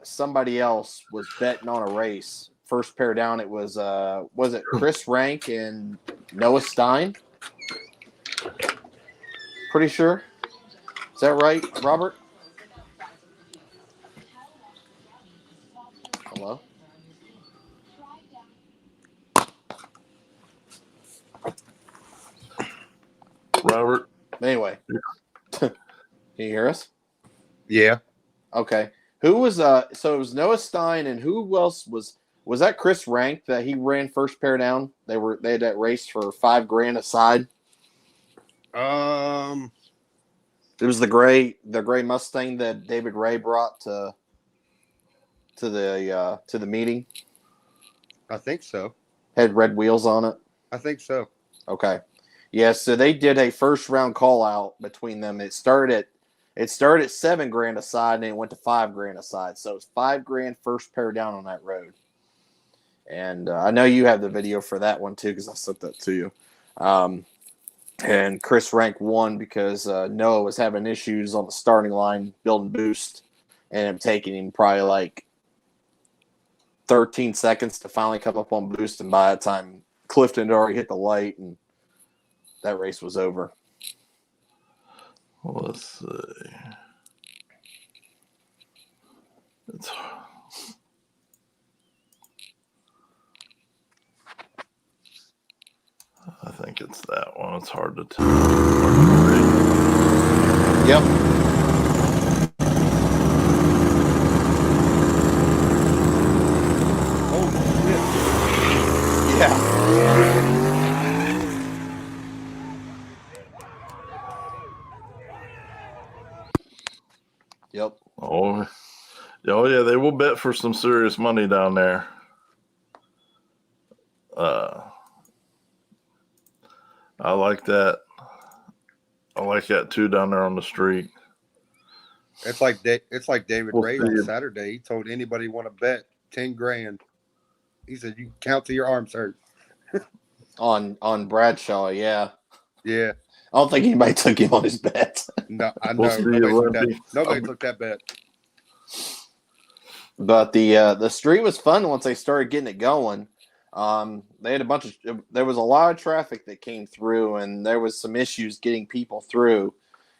somebody else was betting on a race. First pair down, it was it Chris Rank and Noah Stein? Pretty sure. Is that right, Robert? Hello? Robert? Anyway. Can you hear us? Yeah. Okay. Who was so it was Noah Stein, and who else was that Chris Rank that he ran first pair down? They had that race for $5,000 a side. It was the gray Mustang that David Ray brought to the meeting. I think so. Had red wheels on it. I think so. Okay. Yeah, so they did a first round call out between them. It started at $7,000 a side, and it went to $5,000 a side. So it's $5,000 first pair down on that road. And I know you have the video for that one too, because I sent that to you. And Chris Rank won because Noah was having issues on the starting line building boost, and it taking him probably like 13 seconds to finally come up on boost. And by that time, Clifton had already hit the light, and that race was over. Well, let's see. I think it's that one. It's hard to tell. Yep. Oh, shit. Yeah. Yep. Oh, yeah, they will bet for some serious money down there. I like that. I like that too down there on the street. It's like David Ray on Saturday. He told anybody want to bet $10,000. He said you can count till your arms hurt. On Bradshaw, yeah. Yeah. I don't think anybody took him on his bet. No, I know We'll see you, nobody Lindsay. took that bet. But the street was fun once they started getting it going. They had there was a lot of traffic that came through, and there was some issues getting people through.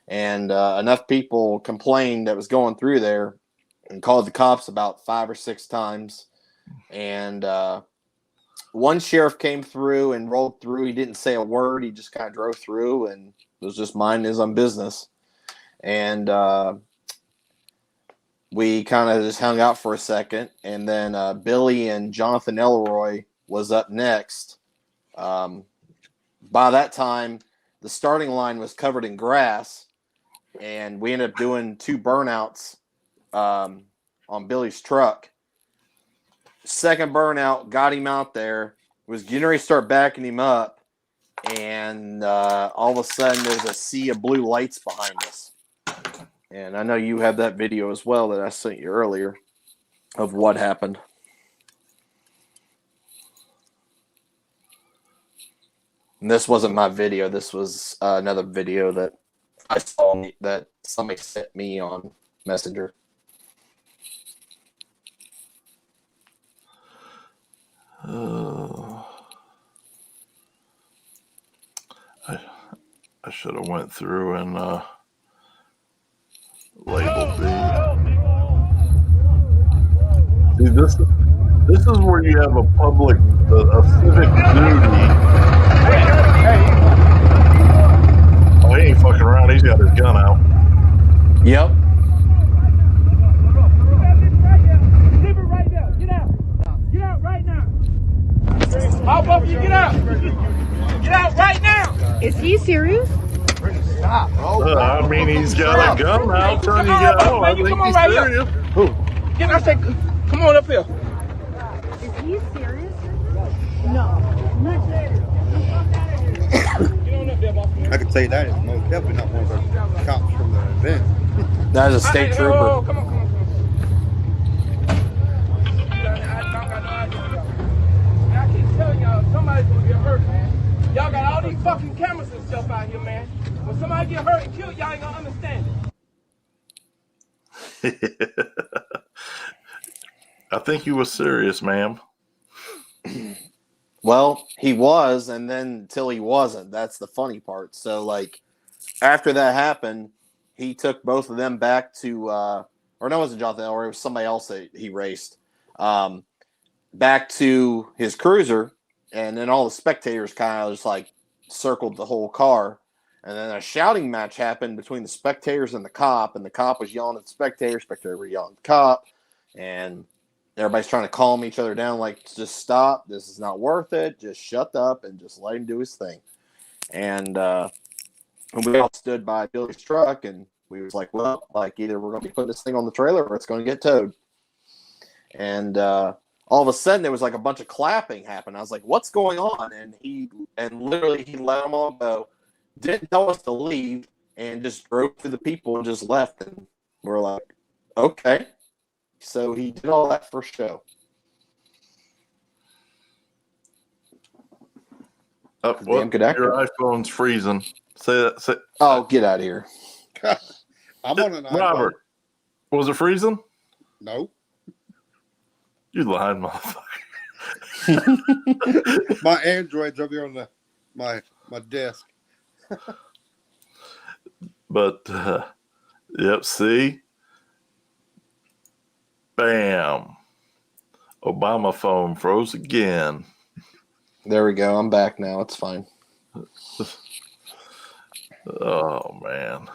And enough people complained that was going through there and called the cops about 5 or 6 times. And one sheriff came through and rolled through. He didn't say a word. He just kind of drove through and was just minding his own business. And we kind of just hung out for a second. And then Billy and Jonathan Elroy was up next. By that time, the starting line was covered in grass. And we ended up doing 2 burnouts on Billy's truck. Second burnout, got him out there, was getting ready to start backing him up, and all of a sudden there's a sea of blue lights behind us. And I know you have that video as well that I sent you earlier of what happened. And this wasn't my video. This was another video that I saw that somebody sent me on Messenger. I should have went through and labeled these. See, this is where you have a public, a civic duty. Oh, he ain't fucking around. He's got his gun out. Yep. Leave it right there. Get out. Get out right now. How about you get out? Get out right now. Is he serious? Stop. I mean, he's got a gun out. Turn you get out. I think he's serious. Get out. Say, come on up here. Is he serious? No. I could say that is most definitely not one of the cops from the event. That is a state trooper. Come on. I keep telling y'all, somebody's gonna get hurt, man. Y'all got all these fucking cameras and stuff out here, man. When somebody get hurt and killed, y'all ain't gonna understand it. I think he was serious, ma'am. Well, he was, and then until he wasn't. That's the funny part. So, like, after that happened, he took both of them back to, or no, it wasn't Jonathan Elroy, it was somebody else that he raced, back to his cruiser, and then all the spectators kind of just, like, circled the whole car. And then a shouting match happened between the spectators and the cop was yelling at the spectator were yelling at the cop, and everybody's trying to calm each other down, like, just stop. This is not worth it. Just shut up and just let him do his thing. And we all stood by Billy's truck, and we was like, well, like, either we're going to be putting this thing on the trailer or it's going to get towed. And all of a sudden, there was like a bunch of clapping happen. I was like, what's going on? And literally he let them all go, didn't tell us to leave, and just drove through the people and just left. And we're like, okay. So he did all that for show. What? Your iPhone's freezing. Say that. Oh, get out of here. I'm on an iPhone. Robert, was it freezing? No. You lying, motherfucker. My Android's over here on my desk. But, yep, see? Bam. Obama phone froze again. There we go. I'm back now. It's fine. Oh, man.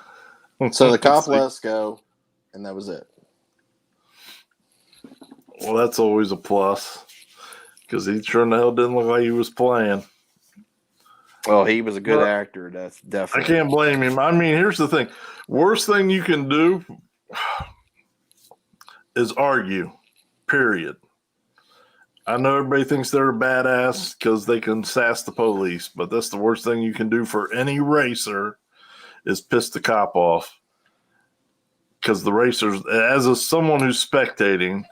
So the cop let us go, and that was it. Well, that's always a plus, because he sure in the hell didn't look like he was playing. Well, he was a good actor. That's definitely. I can't blame him. I mean, here's the thing. Worst thing you can do is argue, period. I know everybody thinks they're a badass because they can sass the police, but that's the worst thing you can do for any racer is piss the cop off. Because the racers, as someone who's spectating,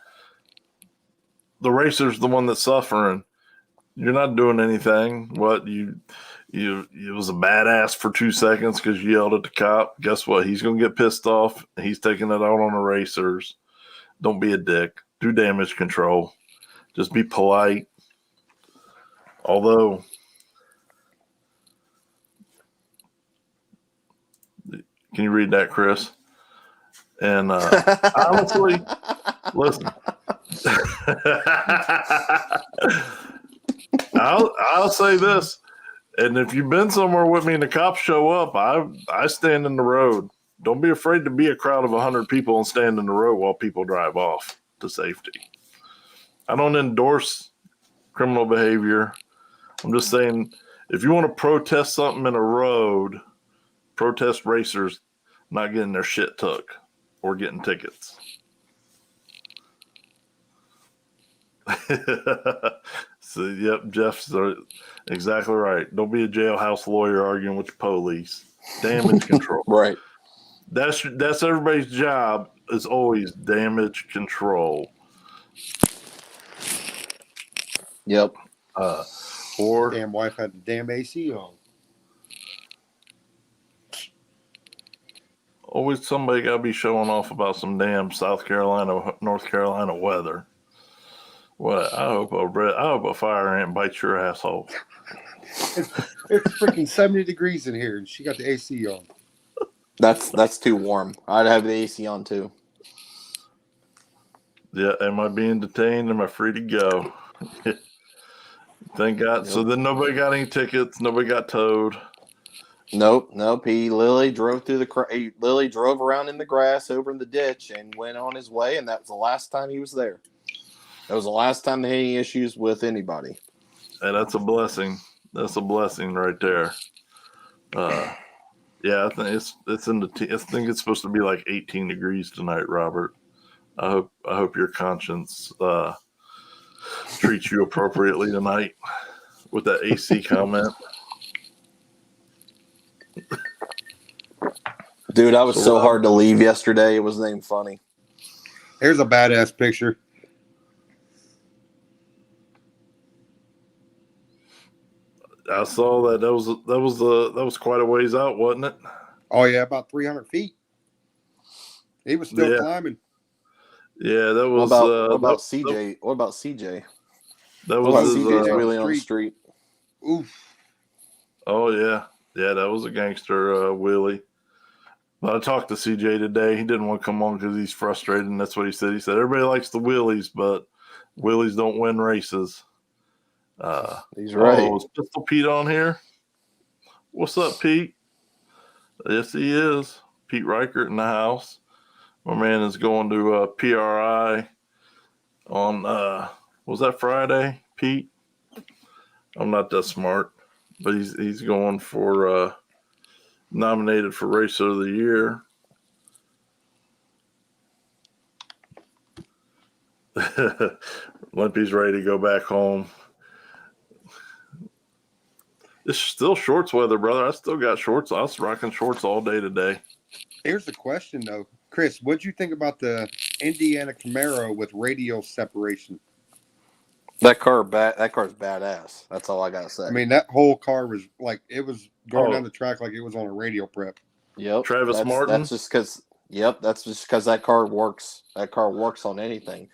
the racer's the one that's suffering. You're not doing anything. You was a badass for 2 seconds because you yelled at the cop. Guess what? He's gonna get pissed off. He's taking it out on the racers. Don't be a dick. Do damage control. Just be polite. Although, can you read that, Chris? And honestly, listen. I'll say this. And if you've been somewhere with me and the cops show up, I stand in the road. Don't be afraid to be a crowd of 100 people and stand in the road while people drive off to safety. I don't endorse criminal behavior. I'm just saying, if you want to protest something in a road, protest racers not getting their shit took or getting tickets. So, yep, Jeff's exactly right. Don't be a jailhouse lawyer arguing with the police. Damage control. Right. That's everybody's job is always damage control. Yep. Or Damn wife had the damn AC on. always somebody got to be showing off about some damn South Carolina, North Carolina weather. What? I hope a fire ant bites your asshole. It's freaking 70 degrees in here, and she got the AC on. That's too warm. I'd have the AC on too. Yeah, am I being detained? Am I free to go? Thank God. Yep. So then nobody got any tickets. Nobody got towed. Nope. He literally drove drove around in the grass over in the ditch and went on his way, and that was the last time he was there. That was the last time they had any issues with anybody. Hey, that's a blessing. That's a blessing right there. Yeah, I think it's in the. I think it's supposed to be like 18 degrees tonight, Robert. I hope your conscience treats you appropriately tonight with that AC comment. Dude, I was so hard to leave yesterday. It wasn't even funny. Here's a badass picture. I saw that. That was quite a ways out, wasn't it? Oh yeah, about 300 feet. He was still climbing. Yeah, that was. What about CJ? What about CJ? That was CJ's really on the street. Oof. Oh yeah, that was a gangster wheelie. But I talked to CJ today. He didn't want to come on because he's frustrated, and that's what he said. He said everybody likes the wheelies, but wheelies don't win races. He's right. Oh, is Pistol Pete on here? What's up, Pete? Yes, he is. Pete Reichert in the house. My man is going to PRI on, was that Friday, Pete? I'm not that smart, but he's going for nominated for Racer of the Year. Limpy's ready to go back home. It's still shorts weather, brother. I still got shorts. I was rocking shorts all day today. Here's the question, though. Chris, what'd you think about the Indiana Camaro with radial separation? That car's badass. That's all I gotta say. I mean, that whole car was like it was going down the track like it was on a radial prep. Yep. Travis Martin. That's just because. Yep. That's just because that car works. That car works on anything.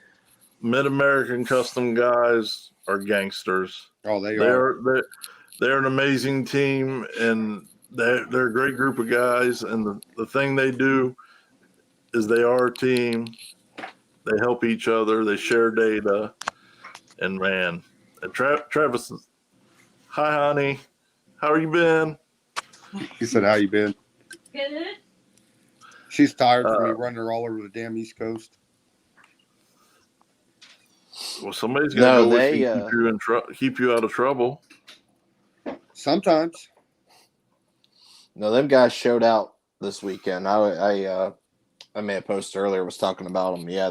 Mid-American Custom guys are gangsters. Oh, they are. They're an amazing team, and they're a great group of guys. And the thing they do is they are a team. They help each other. They share data. And man, Travis is, hi, honey. How you been? He said, how you been? Good. She's tired of me running her all over the damn East Coast. Well, somebody's got to go with you, keep you out of trouble. Sometimes. No, them guys showed out this weekend. I made a post earlier, was talking about them. Yeah,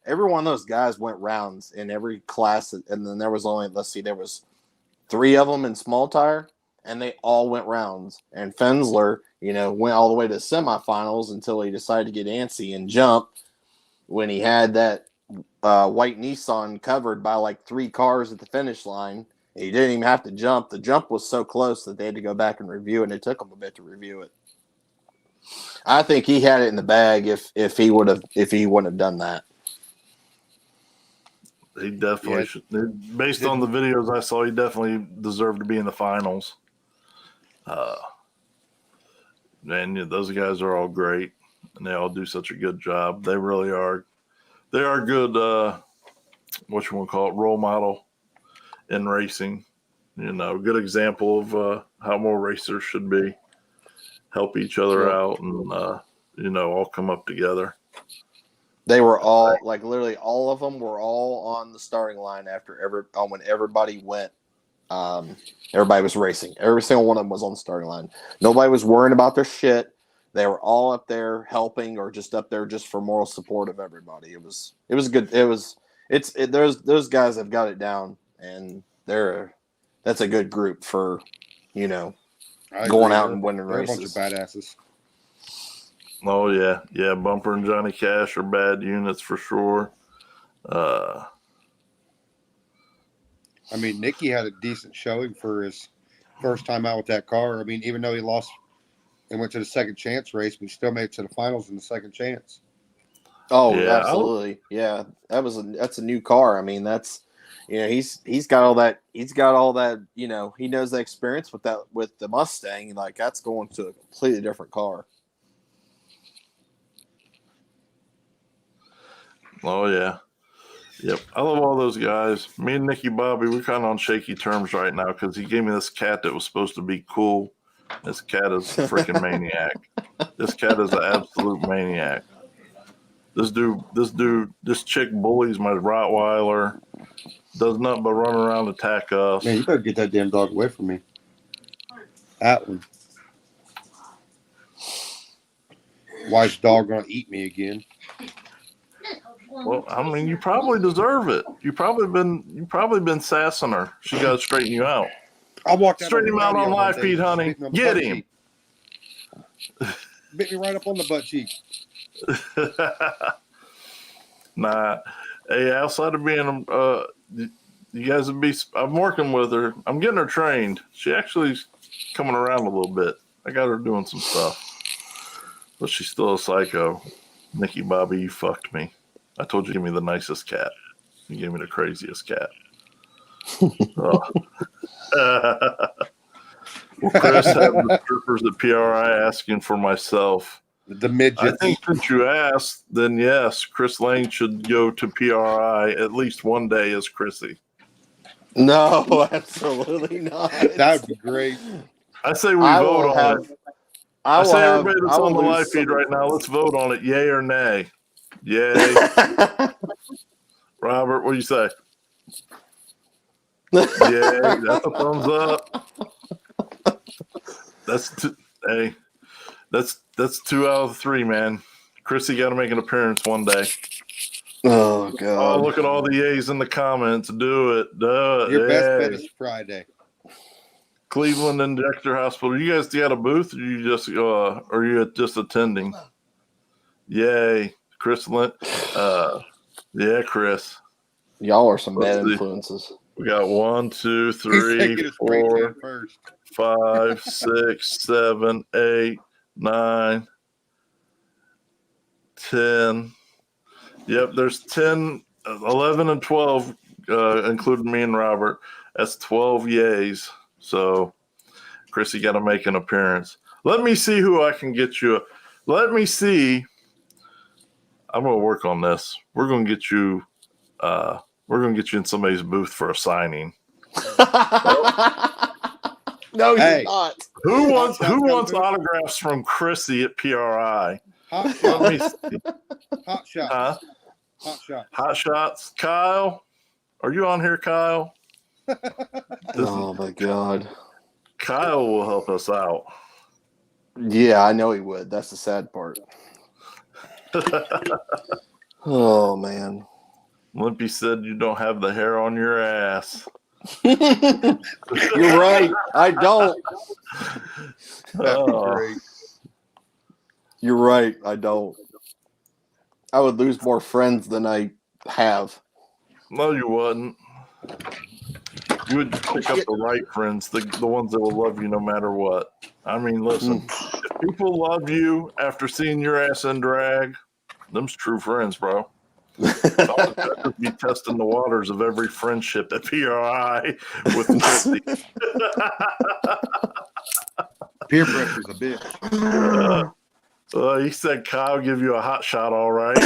every one of those guys went rounds in every class, and then there was there was 3 of them in small tire, and they all went rounds. And Fensler, went all the way to the semifinals until he decided to get antsy and jump when he had that white Nissan covered by like 3 cars at the finish line, He didn't even have to jump. The jump was so close that they had to go back and review it, and it took them a bit to review it. I think he had it in the bag if he wouldn't have done that. He definitely should. Based on the videos I saw, he definitely deserved to be in the finals. And those guys are all great, and they all do such a good job. They really are. They are good. What you want to call it? Role model in racing. Good example of how more racers should be. Help each other out, and all come up together. They were all literally all of them were all on the starting line when everybody went. Everybody was racing. Every single one of them was on the starting line. Nobody was worrying about their shit. They were all up there helping, or just up there just for moral support of everybody. It was good. Those guys have got it down, and that's a good group for going out and winning races. They're a bunch of badasses. Oh yeah. Bumper and Johnny Cash are bad units for sure. I mean, Nicky had a decent showing for his first time out with that car. I mean, even though he lost and went to the second chance race, but he still made it to the finals in the second chance. Oh, yeah, absolutely. Yeah, that's a new car. I mean, that's he's got all that. He's got all that. He knows the experience with the Mustang. Like, that's going to a completely different car. Oh yeah. Yep, I love all those guys. Me and Nicky Bobby, we're kind of on shaky terms right now because he gave me this cat that was supposed to be cool. This cat is a freaking maniac. This cat is an absolute maniac. This chick bullies my Rottweiler. Does nothing but run around and attack us. Man, you better get that damn dog away from me. That one. Why's the dog gonna eat me again? Well, I mean, you probably deserve it. You probably been sassing her. She got to straighten you out. I'll walk straighten him out on live feed, honey. Get him. Bit me right up on the butt cheek. Nah. Hey, outside of being you guys would be. I'm working with her. I'm getting her trained. She actually's coming around a little bit. I got her doing some stuff, but she's still a psycho. Nicky Bobby, you fucked me. I told you to give me the nicest cat. You gave me the craziest cat. Well, Chris had the strippers at PRI asking for myself. The midgets. I think since you asked, then yes, Chris Lane should go to PRI at least one day as Chrissy. No, absolutely not. That would be great. I say we vote on it. I say everybody that's on the live feed right now, let's vote on it. Yay or nay? Yay. Robert, what do you say? Yay. That's a thumbs up. That's 2 out of 3, man. Chrissy got to make an appearance one day. Oh, God. Oh, look at all the yays in the comments. Do it. Your best bet is Friday. Cleveland Injector Hospital. You guys got a booth, or you just are you just attending? Yay, Chris Lynn. Yeah, Chris. Y'all are some bad influences. We got 1, 2, 3, 4, 5, 6, 7, 8, 9, 10. Yep, there's 10, 11, and 12, including me and Robert. That's 12 yays. So, Chrissy got to make an appearance. Let me see who I can get you. Let me see. I'm going to work on this. We're going to get you. We're going to get you in somebody's booth for a signing. No, you're not. Who wants autographs from Chrissy at PRI? Hot shots. Hot shots. Huh? Hot shots. Hot shots. Kyle, are you on here, Kyle? Oh, my God. Kyle will help us out. Yeah, I know he would. That's the sad part. Oh, man. Limpy said you don't have the hair on your ass. You're right. I don't. Great. You're right. I don't. I would lose more friends than I have. No, you wouldn't. You would pick up the right friends, the ones that will love you no matter what. I mean, listen, if people love you after seeing your ass in drag, them's true friends, bro. I'll just be testing the waters of every friendship at PRI with Christy. Peer pressure's a bitch. He said Kyle give you a hot shot, all right.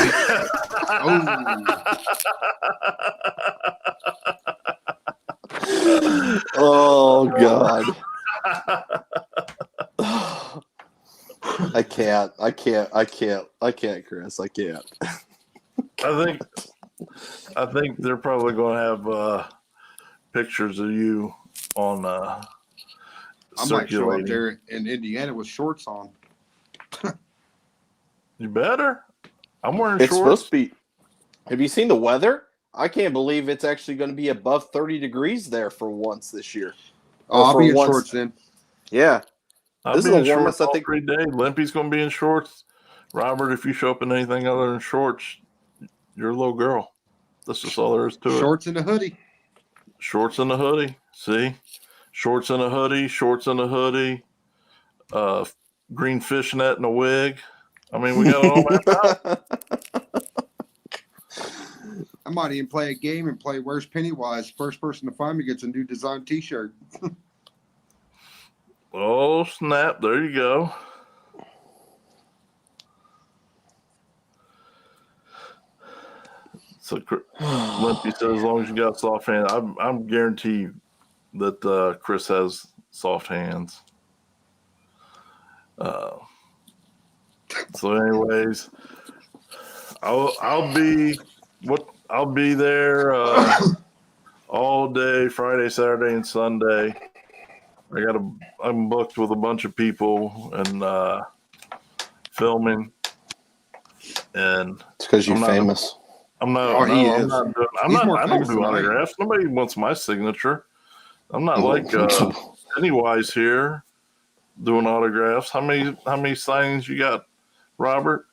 Oh God. I can't, Chris. I can't. I think they're probably going to have pictures of you on I might show up there in Indiana with shorts on. You better. I'm wearing It's shorts. supposed to be. Have you seen the weather? I can't believe it's actually going to be above 30 degrees there for once this year. I'll be in shorts then. Yeah. I'll be in shorts all 3 days. Limpy's going to be in shorts. Robert, if you show up in anything other than shorts, you're a little girl. That's just all there is to it. Shorts and a hoodie. Shorts and a hoodie. See? Shorts and a hoodie. Shorts and a hoodie. Green fishnet and a wig. I mean, we got it all mapped out. I might even play a game and play Where's Pennywise. First person to find me gets a new design T-shirt. Oh, snap. There you go. So Limpy said as long as you got soft hands, I'm guaranteed that Chris has soft hands. So anyways, I'll be there all day, Friday, Saturday, and Sunday. I'm booked with a bunch of people and filming. And it's because you're famous. I'm not. Oh, he I'm is. not doing. I don't do autographs. Nobody wants my signature. I'm not like Pennywise here doing autographs. How many signings you got, Robert?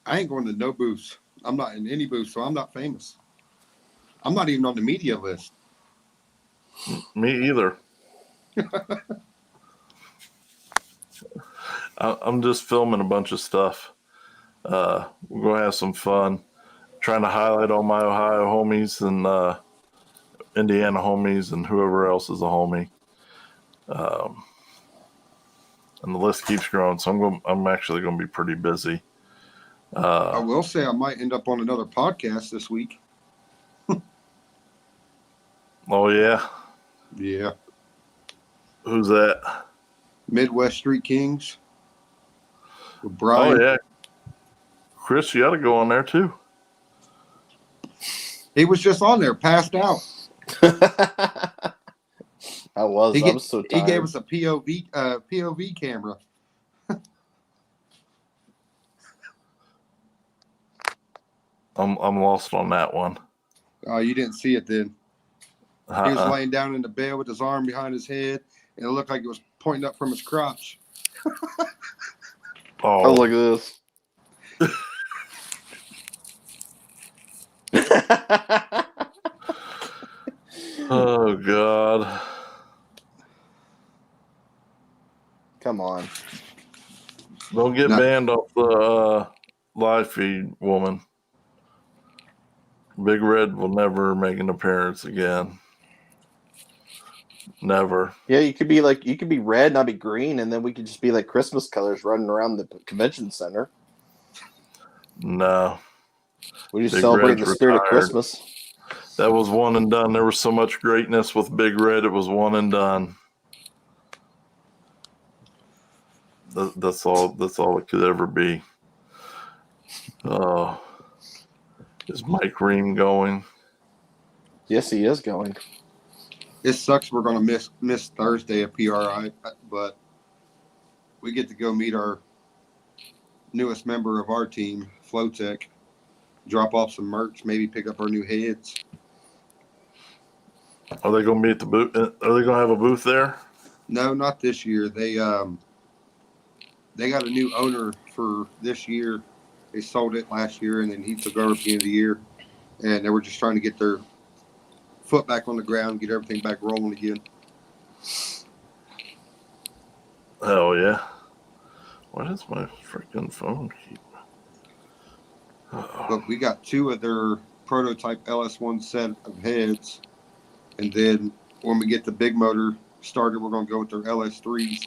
I ain't going to no booths. I'm not in any booth, so I'm not famous. I'm not even on the media list. Me either. I'm just filming a bunch of stuff. We're going to have some fun. Trying to highlight all my Ohio homies and Indiana homies and whoever else is a homie. And the list keeps growing, so I'm actually going to be pretty busy. I will say I might end up on another podcast this week. Oh, yeah? Yeah. Who's that? Midwest Street Kings. With Brian. Oh, yeah. Chris, you ought to go on there, too. He was just on there, passed out. I was so tired. He gave us a POV camera. I'm lost on that one. Oh, you didn't see it then. He was laying down in the bed with his arm behind his head, and it looked like it was pointing up from his crotch. Oh, look at this. Oh, God. Come on. Don't get banned off the live feed, woman. Big Red will never make an appearance again. Never. Yeah, you could be red and I'll be green, and then we could just be like Christmas colors running around the convention center. No. We just celebrate the spirit of Christmas. That was one and done. There was so much greatness with Big Red. It was one and done. That's all it could ever be. Oh. Is Mike Ream going? Yes, he is going. It sucks we're going to miss Thursday at PRI, but we get to go meet our newest member of our team, Flowtech, drop off some merch, maybe pick up our new heads. Are they going to be at the booth? Are they going to have a booth there? No, not this year. They got a new owner for this year. They sold it last year, and then he took over at the end of the year. And they were just trying to get their foot back on the ground, get everything back rolling again. Hell yeah. Why does my freaking phone keep? Uh-oh. Look, we got 2 of their prototype LS1 set of heads, and then when we get the big motor started, we're going to go with their LS3s.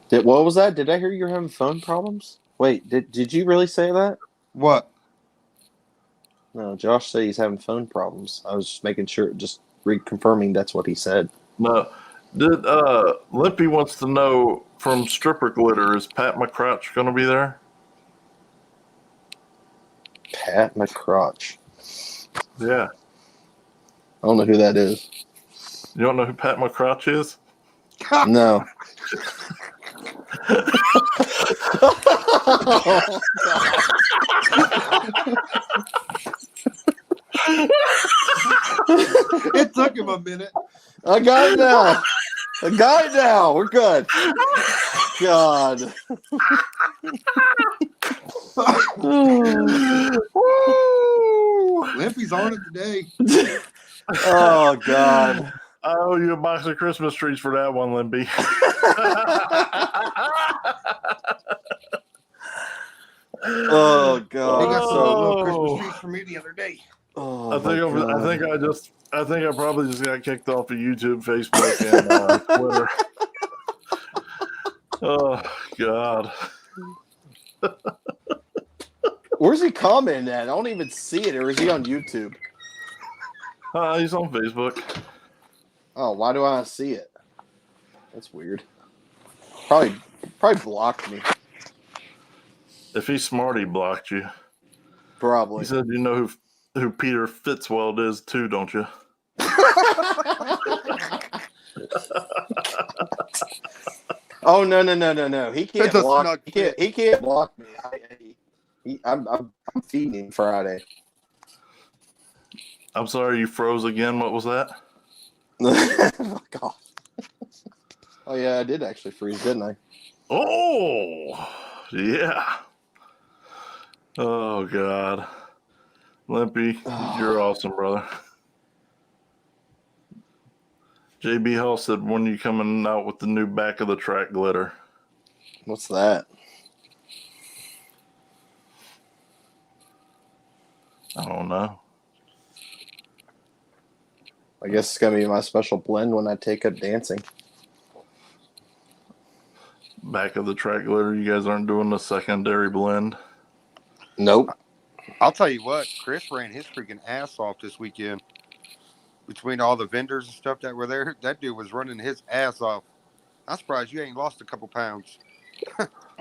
What was that? Did I hear you were having phone problems? Wait, did you really say that? What? No, Josh said he's having phone problems. I was just making sure, just reconfirming that's what he said. No. Did Lippy wants to know from Stripper Glitter, is Pat McCrouch going to be there? Pat McCrouch. Yeah. I don't know who that is. You don't know who Pat McCrouch is? No. It took him a minute. I got it now. We're good. God. Limpy's on it today. Oh, God. I owe you a box of Christmas trees for that one, Limpy. Oh, God. He got some little Christmas trees for me the other day. Oh, I think I probably just got kicked off of YouTube, Facebook, and Twitter. Oh God. Where's he commenting at? I don't even see it. Or is he on YouTube? He's on Facebook. Oh, why do I not see it? That's weird. Probably blocked me. If he's smart, he blocked you. Probably. He said, "You know who Peter Fitzwald is too, don't you?" Oh no! He can't block. He can't block me. I'm feeding Friday. I'm sorry, you froze again. What was that? Fuck off. Oh yeah, I did actually freeze, didn't I? Oh yeah. Oh God, Limpy, you're awesome, brother. JB Hall said, "When are you coming out with the new back of the track glitter?" What's that? I don't know. I guess it's gonna be my special blend when I take up dancing. Back of the track glitter. You guys aren't doing the secondary blend. Nope. I'll tell you what, Chris ran his freaking ass off this weekend. Between all the vendors and stuff that were there, that dude was running his ass off. I'm surprised you ain't lost a couple pounds.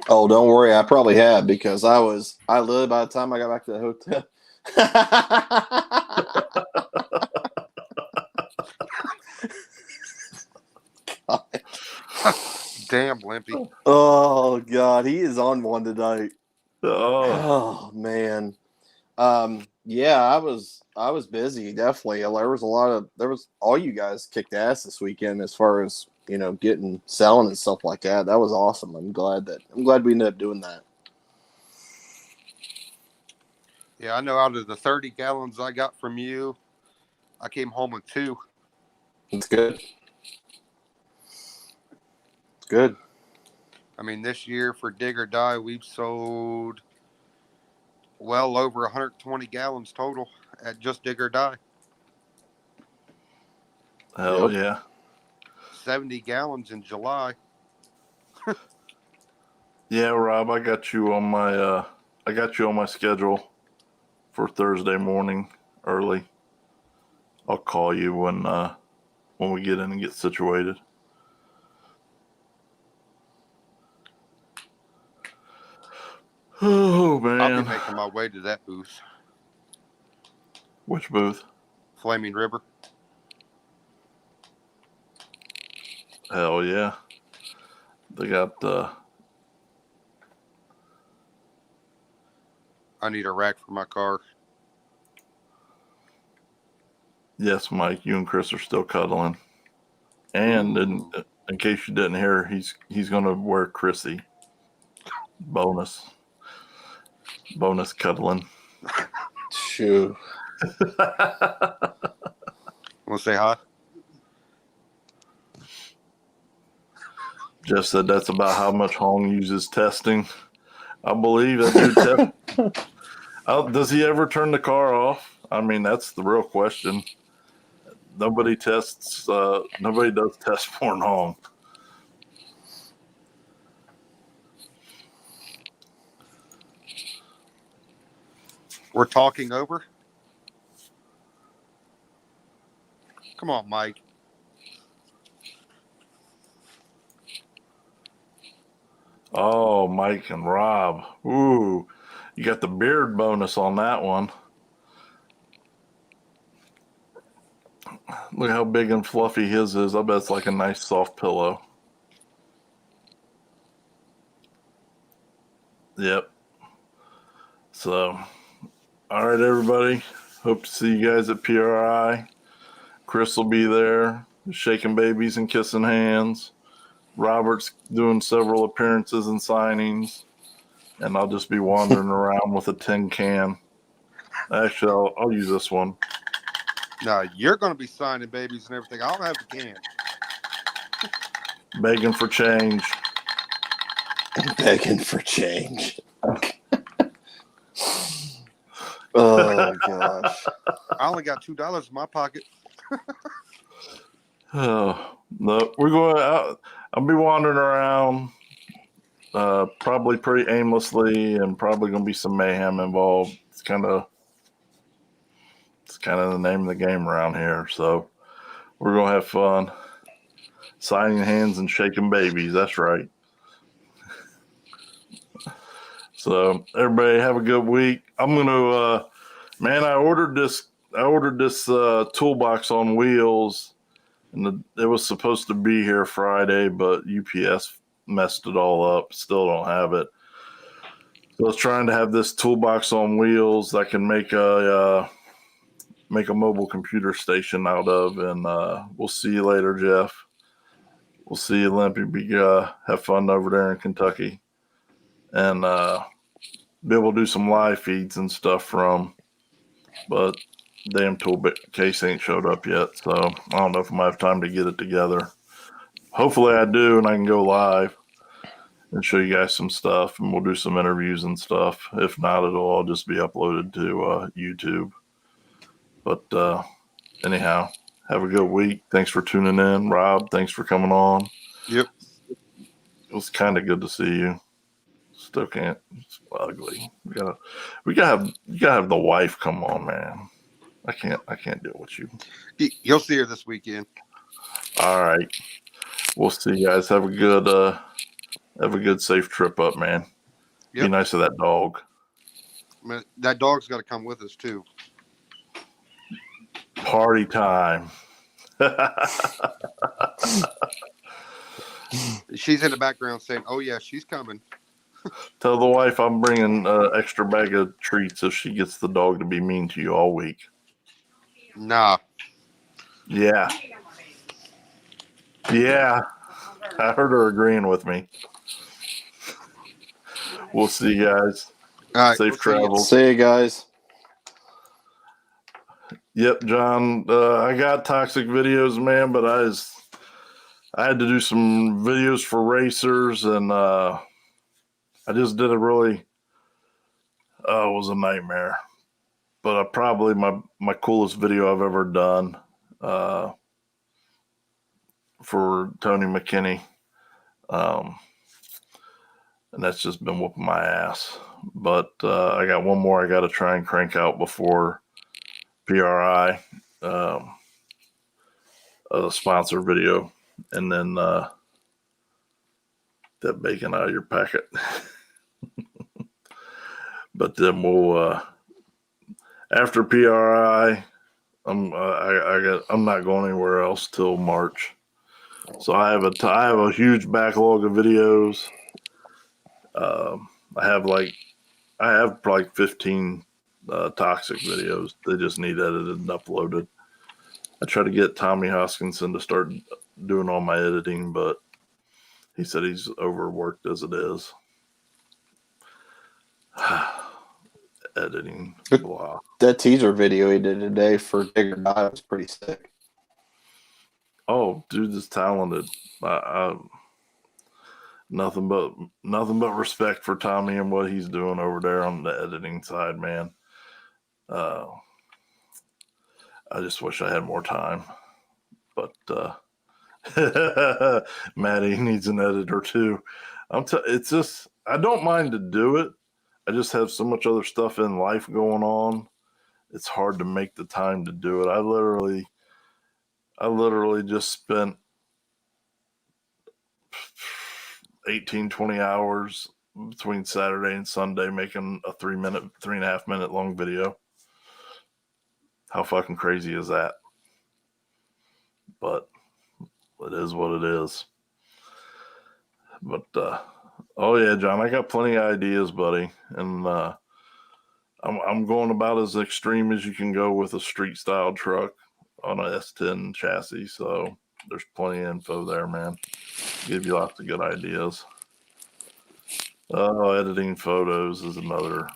Oh, don't worry. I probably have because I literally by the time I got back to the hotel. Damn, Limpy. Oh God, he is on one tonight. Oh man. Yeah, I was busy, definitely. There was all you guys kicked ass this weekend as far as, getting selling and stuff like that. That was awesome. I'm glad we ended up doing that. Yeah, I know out of the 30 gallons I got from you, I came home with 2. It's good. It's good. I mean, this year for Dig or Die, we've sold well over 120 gallons total at just Dig or Die. Hell yeah. 70 gallons in July. Yeah, Rob, I got you on my schedule for Thursday morning early. I'll call you when we get in and get situated. Oh man. I'll be making my way to that booth. Which booth? Flaming River. Hell yeah. They got I need a rack for my car. Yes, Mike, you and Chris are still cuddling. And in case you didn't hear, he's gonna wear Chrissy. Bonus cuddling. Shoo. Want to say hi? Jeff said that's about how much Hong uses testing. I believe that dude test. Does he ever turn the car off? I mean, that's the real question. Nobody tests. Nobody does test more than Hong. We're talking over. Come on, Mike. Oh, Mike and Rob. Ooh, you got the beard bonus on that one. Look how big and fluffy his is. I bet it's like a nice soft pillow. Yep. So, all right, everybody. Hope to see you guys at PRI. Chris will be there, shaking babies and kissing hands. Robert's doing several appearances and signings. And I'll just be wandering around with a tin can. Actually, I'll use this one. No, you're going to be signing babies and everything. I don't have the can. Begging for change. Begging for change. Oh gosh. I only got $2 in my pocket. Oh, no, we're going out. I'll be wandering around, probably pretty aimlessly, and probably going to be some mayhem involved. It's kind of the name of the game around here. So we're going to have fun. Signing hands and shaking babies. That's right. So everybody have a good week. I'm going to, man, I ordered this toolbox on wheels, and it was supposed to be here Friday, but UPS messed it all up. Still don't have it. So I was trying to have this toolbox on wheels that can make a mobile computer station out of, and we'll see you later, Jeff. We'll see you, Limpy. Have fun over there in Kentucky, and be able to do some live feeds and stuff from. But damn tool case ain't showed up yet, so I don't know if I might have time to get it together. Hopefully I do, and I can go live and show you guys some stuff, and we'll do some interviews and stuff. If not, it'll all just be uploaded to YouTube. But anyhow, have a good week. Thanks for tuning in. Rob, thanks for coming on. Yep. It was kind of good to see you. Still can't. It's ugly. You gotta have the wife come on, man. I can't deal with you. You'll see her this weekend. All right. We'll see you guys. Have a good safe trip up, man. Yep. Be nice to that dog. Man, that dog's got to come with us too. Party time. She's in the background saying, "Oh yeah, she's coming." Tell the wife I'm bringing an extra bag of treats if she gets the dog to be mean to you all week. Nah. Yeah. Yeah. I heard her agreeing with me. We'll see you guys. All right, Safe travels. See you guys. Yep, John. I got toxic videos, man, but I had to do some videos for racers, and I just did it really. It was a nightmare. But probably my coolest video I've ever done for Tony McKinney. And that's just been whooping my ass. But I got one more I got to try and crank out before PRI, a sponsor video, and then that bacon out of your packet. But then we'll after PRI, I'm not going anywhere else till March. So I have a huge backlog of videos. I have like 15 toxic videos. They just need edited and uploaded. I try to get Tommy Hoskinson to start doing all my editing, but he said he's overworked as it is. editing. Good. Blah. That teaser video he did today for Dig or Die was pretty sick. Oh, dude is talented. Nothing but respect for Tommy and what he's doing over there on the editing side, man. I just wish I had more time, but Maddie needs an editor too. It's just I don't mind to do it. I just have so much other stuff in life going on. It's hard to make the time to do it. I literally just spent 18, 20 hours between Saturday and Sunday making a 3.5 minute long video. How fucking crazy is that? But it is what it is. But oh yeah, John, I got plenty of ideas, buddy, and I'm going about as extreme as you can go with a street style truck on a S10 chassis. So there's plenty of info there, man. Give you lots of good ideas. Oh, editing photos is another.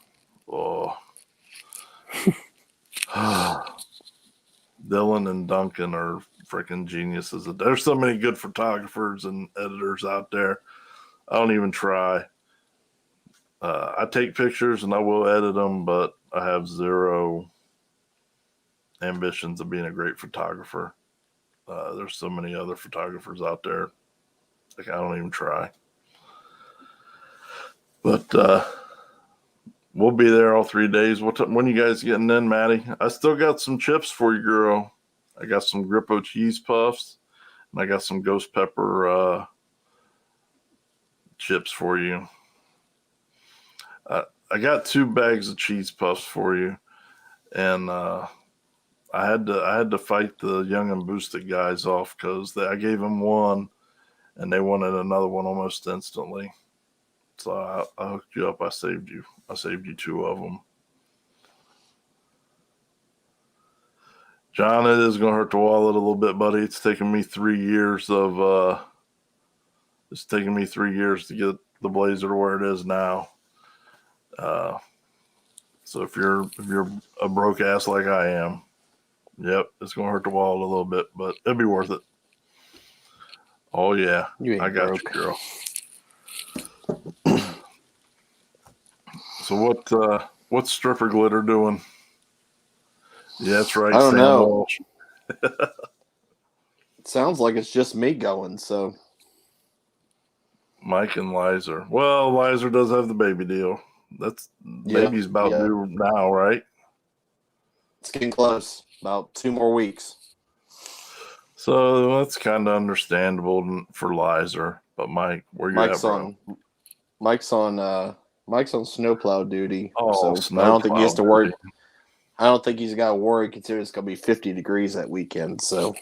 Oh. Dylan and Duncan are freaking geniuses. There's so many good photographers and editors out there. I don't even try. I take pictures and I will edit them, but I have zero ambitions of being a great photographer. There's so many other photographers out there. Like, I don't even try. But we'll be there all 3 days. When you guys getting in, Maddie? I still got some chips for you, girl. I got some Grippo cheese puffs, and I got some ghost pepper chips for you. I got 2 bags of cheese puffs for you, and I had to fight the Young and Boosted guys off because I gave them one, and they wanted another one almost instantly. So I hooked you up. I saved you 2 of them. John, it is going to hurt the wallet a little bit, buddy. It's taken me 3 years to get the Blazer to where it is now. So if you're a broke ass like I am, yep, it's going to hurt the wallet a little bit, but it'll be worth it. Oh yeah, I got broke. You, girl. So what's Stripper Glitter doing? Yeah, that's right. I don't know. Walsh. It sounds like it's just me going, so. Mike and Lizer. Well, Lizer does have the baby deal. Baby's about due now, right? It's getting close. About 2 more weeks. So that's kind of understandable for Lizer. But Mike, where you at, bro? Mike's on snowplow duty. Oh, so I don't think he has to worry. I don't think he's got to worry considering it's going to be 50 degrees that weekend. So,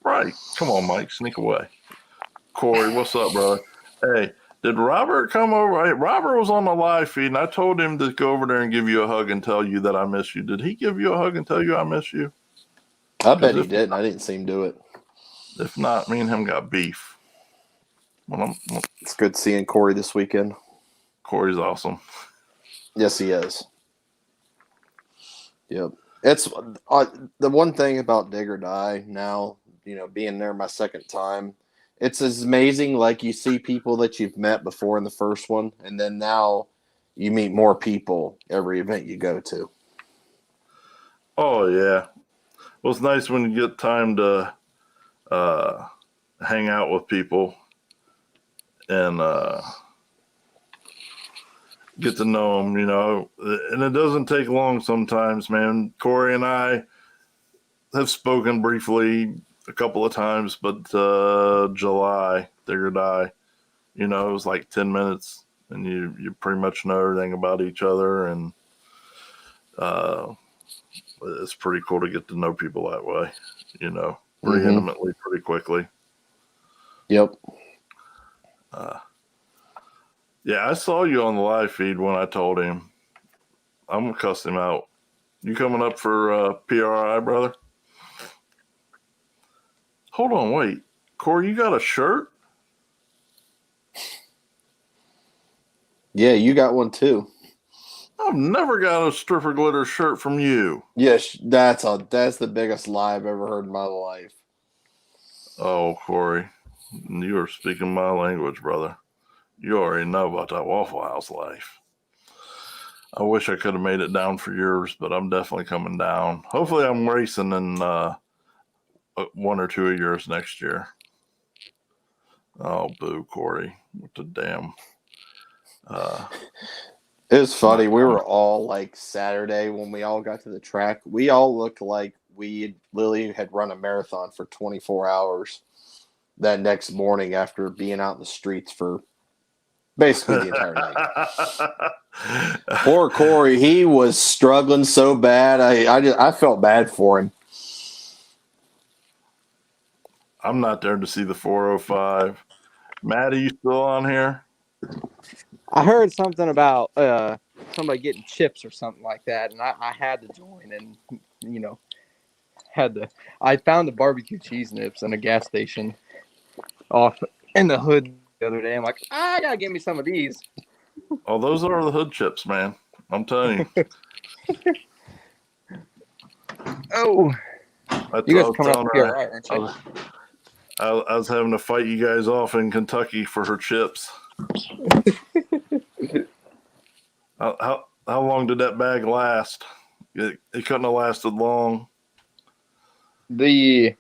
right. Come on, Mike. Sneak away. Corey, what's up, brother? Hey, did Robert come over? Hey, Robert was on the live feed, and I told him to go over there and give you a hug and tell you that I miss you. Did he give you a hug and tell you I miss you? I bet he did, and I didn't see him do it. If not, me and him got beef. It's good seeing Corey this weekend. Corey's awesome. Yes, he is. Yep. It's the one thing about Dig or Die now, being there my second time, it's as amazing. Like, you see people that you've met before in the first one, and then now you meet more people every event you go to. Oh, yeah. Well, it's nice when you get time to hang out with people and get to know them, and it doesn't take long sometimes, man. Corey and I have spoken briefly a couple of times, but July, Dig or Die, it was like 10 minutes, and you pretty much know everything about each other, and it's pretty cool to get to know people that way, pretty intimately, pretty quickly. Yep. Yeah, I saw you on the live feed when I told him. I'm going to cuss him out. You coming up for PRI, brother? Hold on, wait. Corey, you got a shirt? Yeah, you got one too. I've never got a stripper glitter shirt from you. Yes, that's the biggest lie I've ever heard in my life. Oh, Corey, you are speaking my language, brother. You already know about that Waffle House life. I wish I could have made it down for yours, but I'm definitely coming down. Hopefully, I'm racing in 1 or 2 of yours next year. Oh, boo, Corey, with the damn. It was funny. We were all like Saturday when we all got to the track. We all looked like we literally had run a marathon for 24 hours that next morning after being out in the streets for basically the entire night. Poor Corey, he was struggling so bad. I felt bad for him. I'm not there to see the 405. Matt, are you still on here? I heard something about somebody getting chips or something like that, and I had to join, and I found the barbecue cheese nips in a gas station off in the hood the other day. I'm like, I gotta get me some of these. Oh, those are the hood chips, man. I'm telling you. Oh, you guys are coming up here, right? Aren't you? I was having to fight you guys off in Kentucky for her chips. How long did that bag last? It couldn't have lasted long. I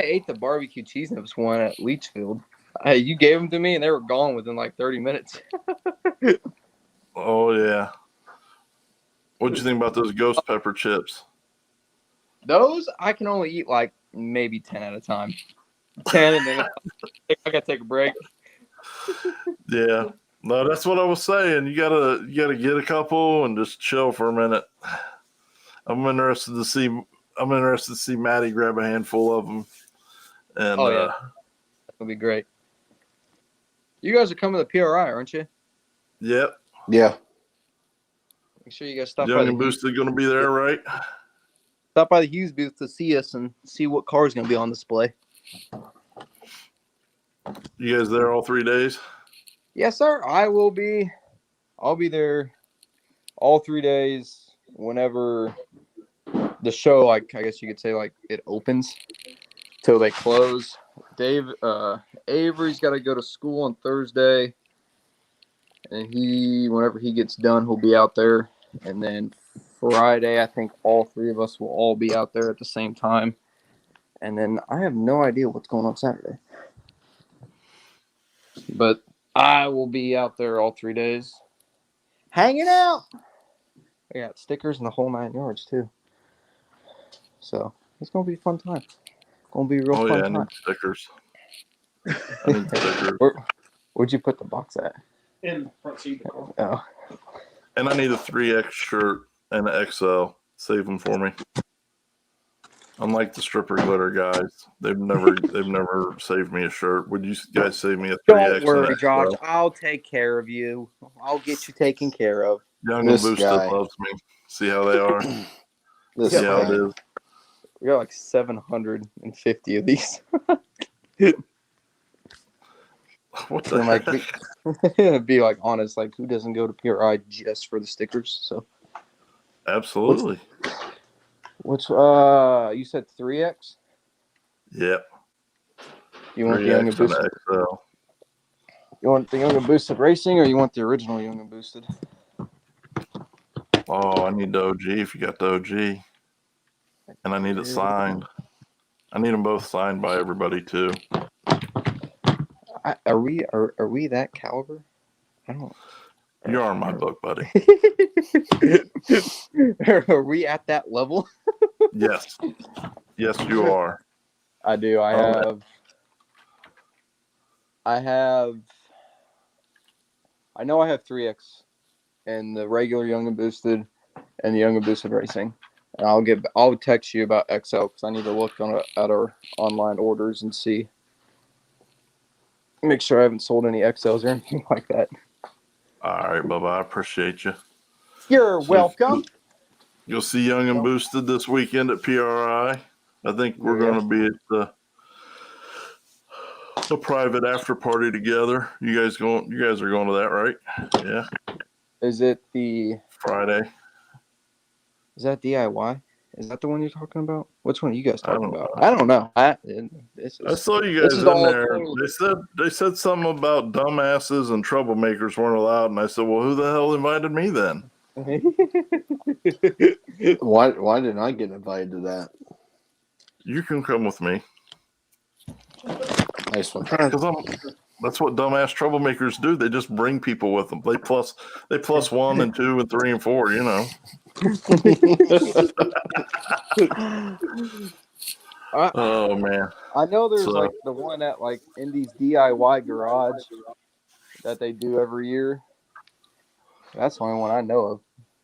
ate the barbecue cheese nips one at Leachfield. You gave them to me, and they were gone within like 30 minutes. Oh yeah. What'd you think about those ghost pepper chips? Those I can only eat like maybe 10 at a time. 10, and then I gotta take a break. Yeah. No, that's what I was saying. You gotta get a couple and just chill for a minute. I'm interested to see Maddie grab a handful of them. And that'll be great. You guys are coming to the PRI, aren't you? Yep. Yeah. Make sure you guys stop Young by and Boosted going to be there, right? Stop by the Hughes booth to see us and see what car is going to be on display. You guys there all 3 days? Yes, sir. I'll be there all 3 days whenever the show, like, I guess you could say, like, it opens till they close. Avery's got to go to school on Thursday, and whenever he gets done, he'll be out there. And then Friday, I think all 3 of us will all be out there at the same time. And then I have no idea what's going on Saturday. But I will be out there all 3 days, hanging out. I got stickers and the whole 9 yards, too. So it's going to be a fun time. Going to be a real fun time. I need stickers. I need stickers. Where'd you put the box at? In the front seat. Oh. And I need a 3X shirt and an XL. Save them for me. Unlike the stripper glitter guys, they've never saved me a shirt. Would you guys save me a 3X? Don't worry, Josh. I'll take care of you. I'll get you taken care of. Young and Boosted loves me. See how they are? See how it is? We got like 750 of these. What the heck? Be like honest, like who doesn't go to PRI just for the stickers? So absolutely. Which you said 3X? Yep. You want the Young and Boosted? You want the Young and Boosted Racing, or you want the original Young and Boosted? Oh, I need the OG if you got the OG. And I need it signed. I need them both signed by everybody too. Are we that caliber? I don't. You're on my book, buddy. Are we at that level? Yes. Yes, you are. I do. I know I have 3X and the regular Young and Boosted and the Young and Boosted Racing. And I'll text you about XL because I need to look at our online orders and make sure I haven't sold any XLs or anything like that. All right, Bubba. I appreciate you. You're welcome. You'll see Young and Boosted this weekend at PRI. I think we're going to be at the private after party together. You guys are going to that, right? Yeah. Is it the Friday. Is that DIY? Is that the one you're talking about? Which one are you guys I talking don't about? know. I don't know. I saw you guys in all there. They said something about dumbasses and troublemakers weren't allowed, and I said, well, who the hell invited me then? Why didn't I get invited to that? You can come with me. Nice one. Because that's what dumbass troublemakers do. They just bring people with them. They plus 1 and 2 and 3 and 4. You know. Oh man. I know there's like the one at like Indy's DIY garage that they do every year. That's the only one I know of.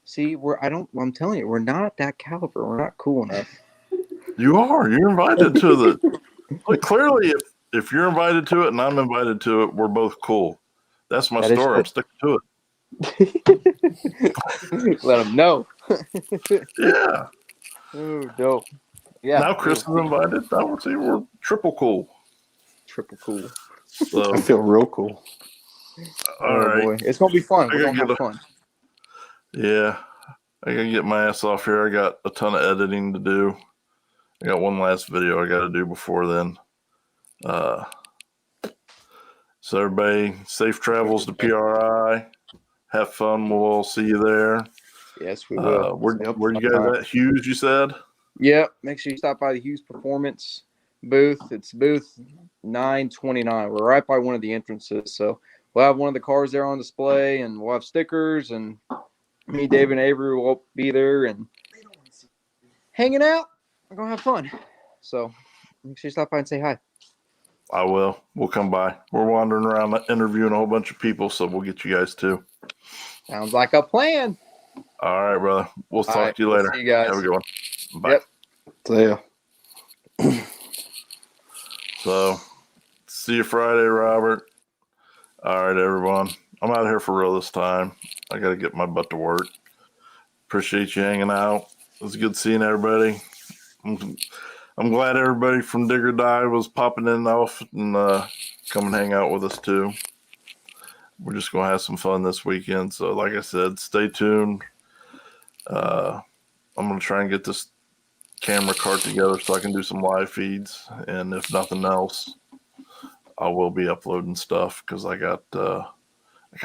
See, I'm telling you, we're not that caliber. We're not cool enough. You are. You're invited to the. Like, clearly, if you're invited to it and I'm invited to it, we're both cool. That's my story. I'm sticking to it. Let them know. Yeah. Oh, dope. Yeah. Now Chris is invited. I would say we're triple cool. Triple cool. So I feel real cool. All right. Boy. It's gonna be fun. We're gonna have fun. Yeah. I gotta get my ass off here. I got a ton of editing to do. I got one last video I gotta do before then. So everybody, safe travels to PRI. Have fun. We'll all see you there. Yes, we will. Where you guys at? Hughes, you said? Yep. Make sure you stop by the Hughes Performance booth. It's booth 929. We're right by one of the entrances. So we'll have one of the cars there on display, and we'll have stickers, and me, David, and Avery will be there and hanging out. We're going to have fun. So make sure you stop by and say hi. I will. We'll come by. We're wandering around interviewing a whole bunch of people, so we'll get you guys too. Sounds like a plan. All right, brother. We'll talk to you later. See you guys. Have a good one. Bye. Yep. See ya. So, see you Friday, Robert. All right, everyone. I'm out of here for real this time. I got to get my butt to work. Appreciate you hanging out. It was good seeing everybody. I'm glad everybody from Dig or Die was popping in and off and come and hang out with us too. We're just going to have some fun this weekend. So like I said, stay tuned. I'm going to try and get this camera cart together so I can do some live feeds. And if nothing else, I will be uploading stuff because I got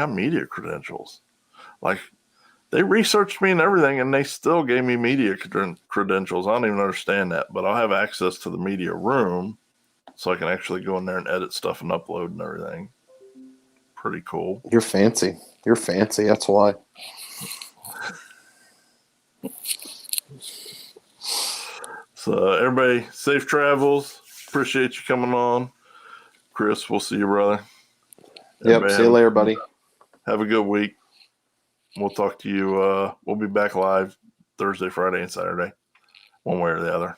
media credentials. Like, they researched me and everything, and they still gave me media credentials. I don't even understand that, but I'll have access to the media room so I can actually go in there and edit stuff and upload and everything. Pretty cool. You're fancy. That's why. So everybody, safe travels. Appreciate you coming on. Chris, we'll see you, brother. Yep. See you later, buddy. Have a good week. We'll talk to you. We'll be back live Thursday, Friday, and Saturday, one way or the other.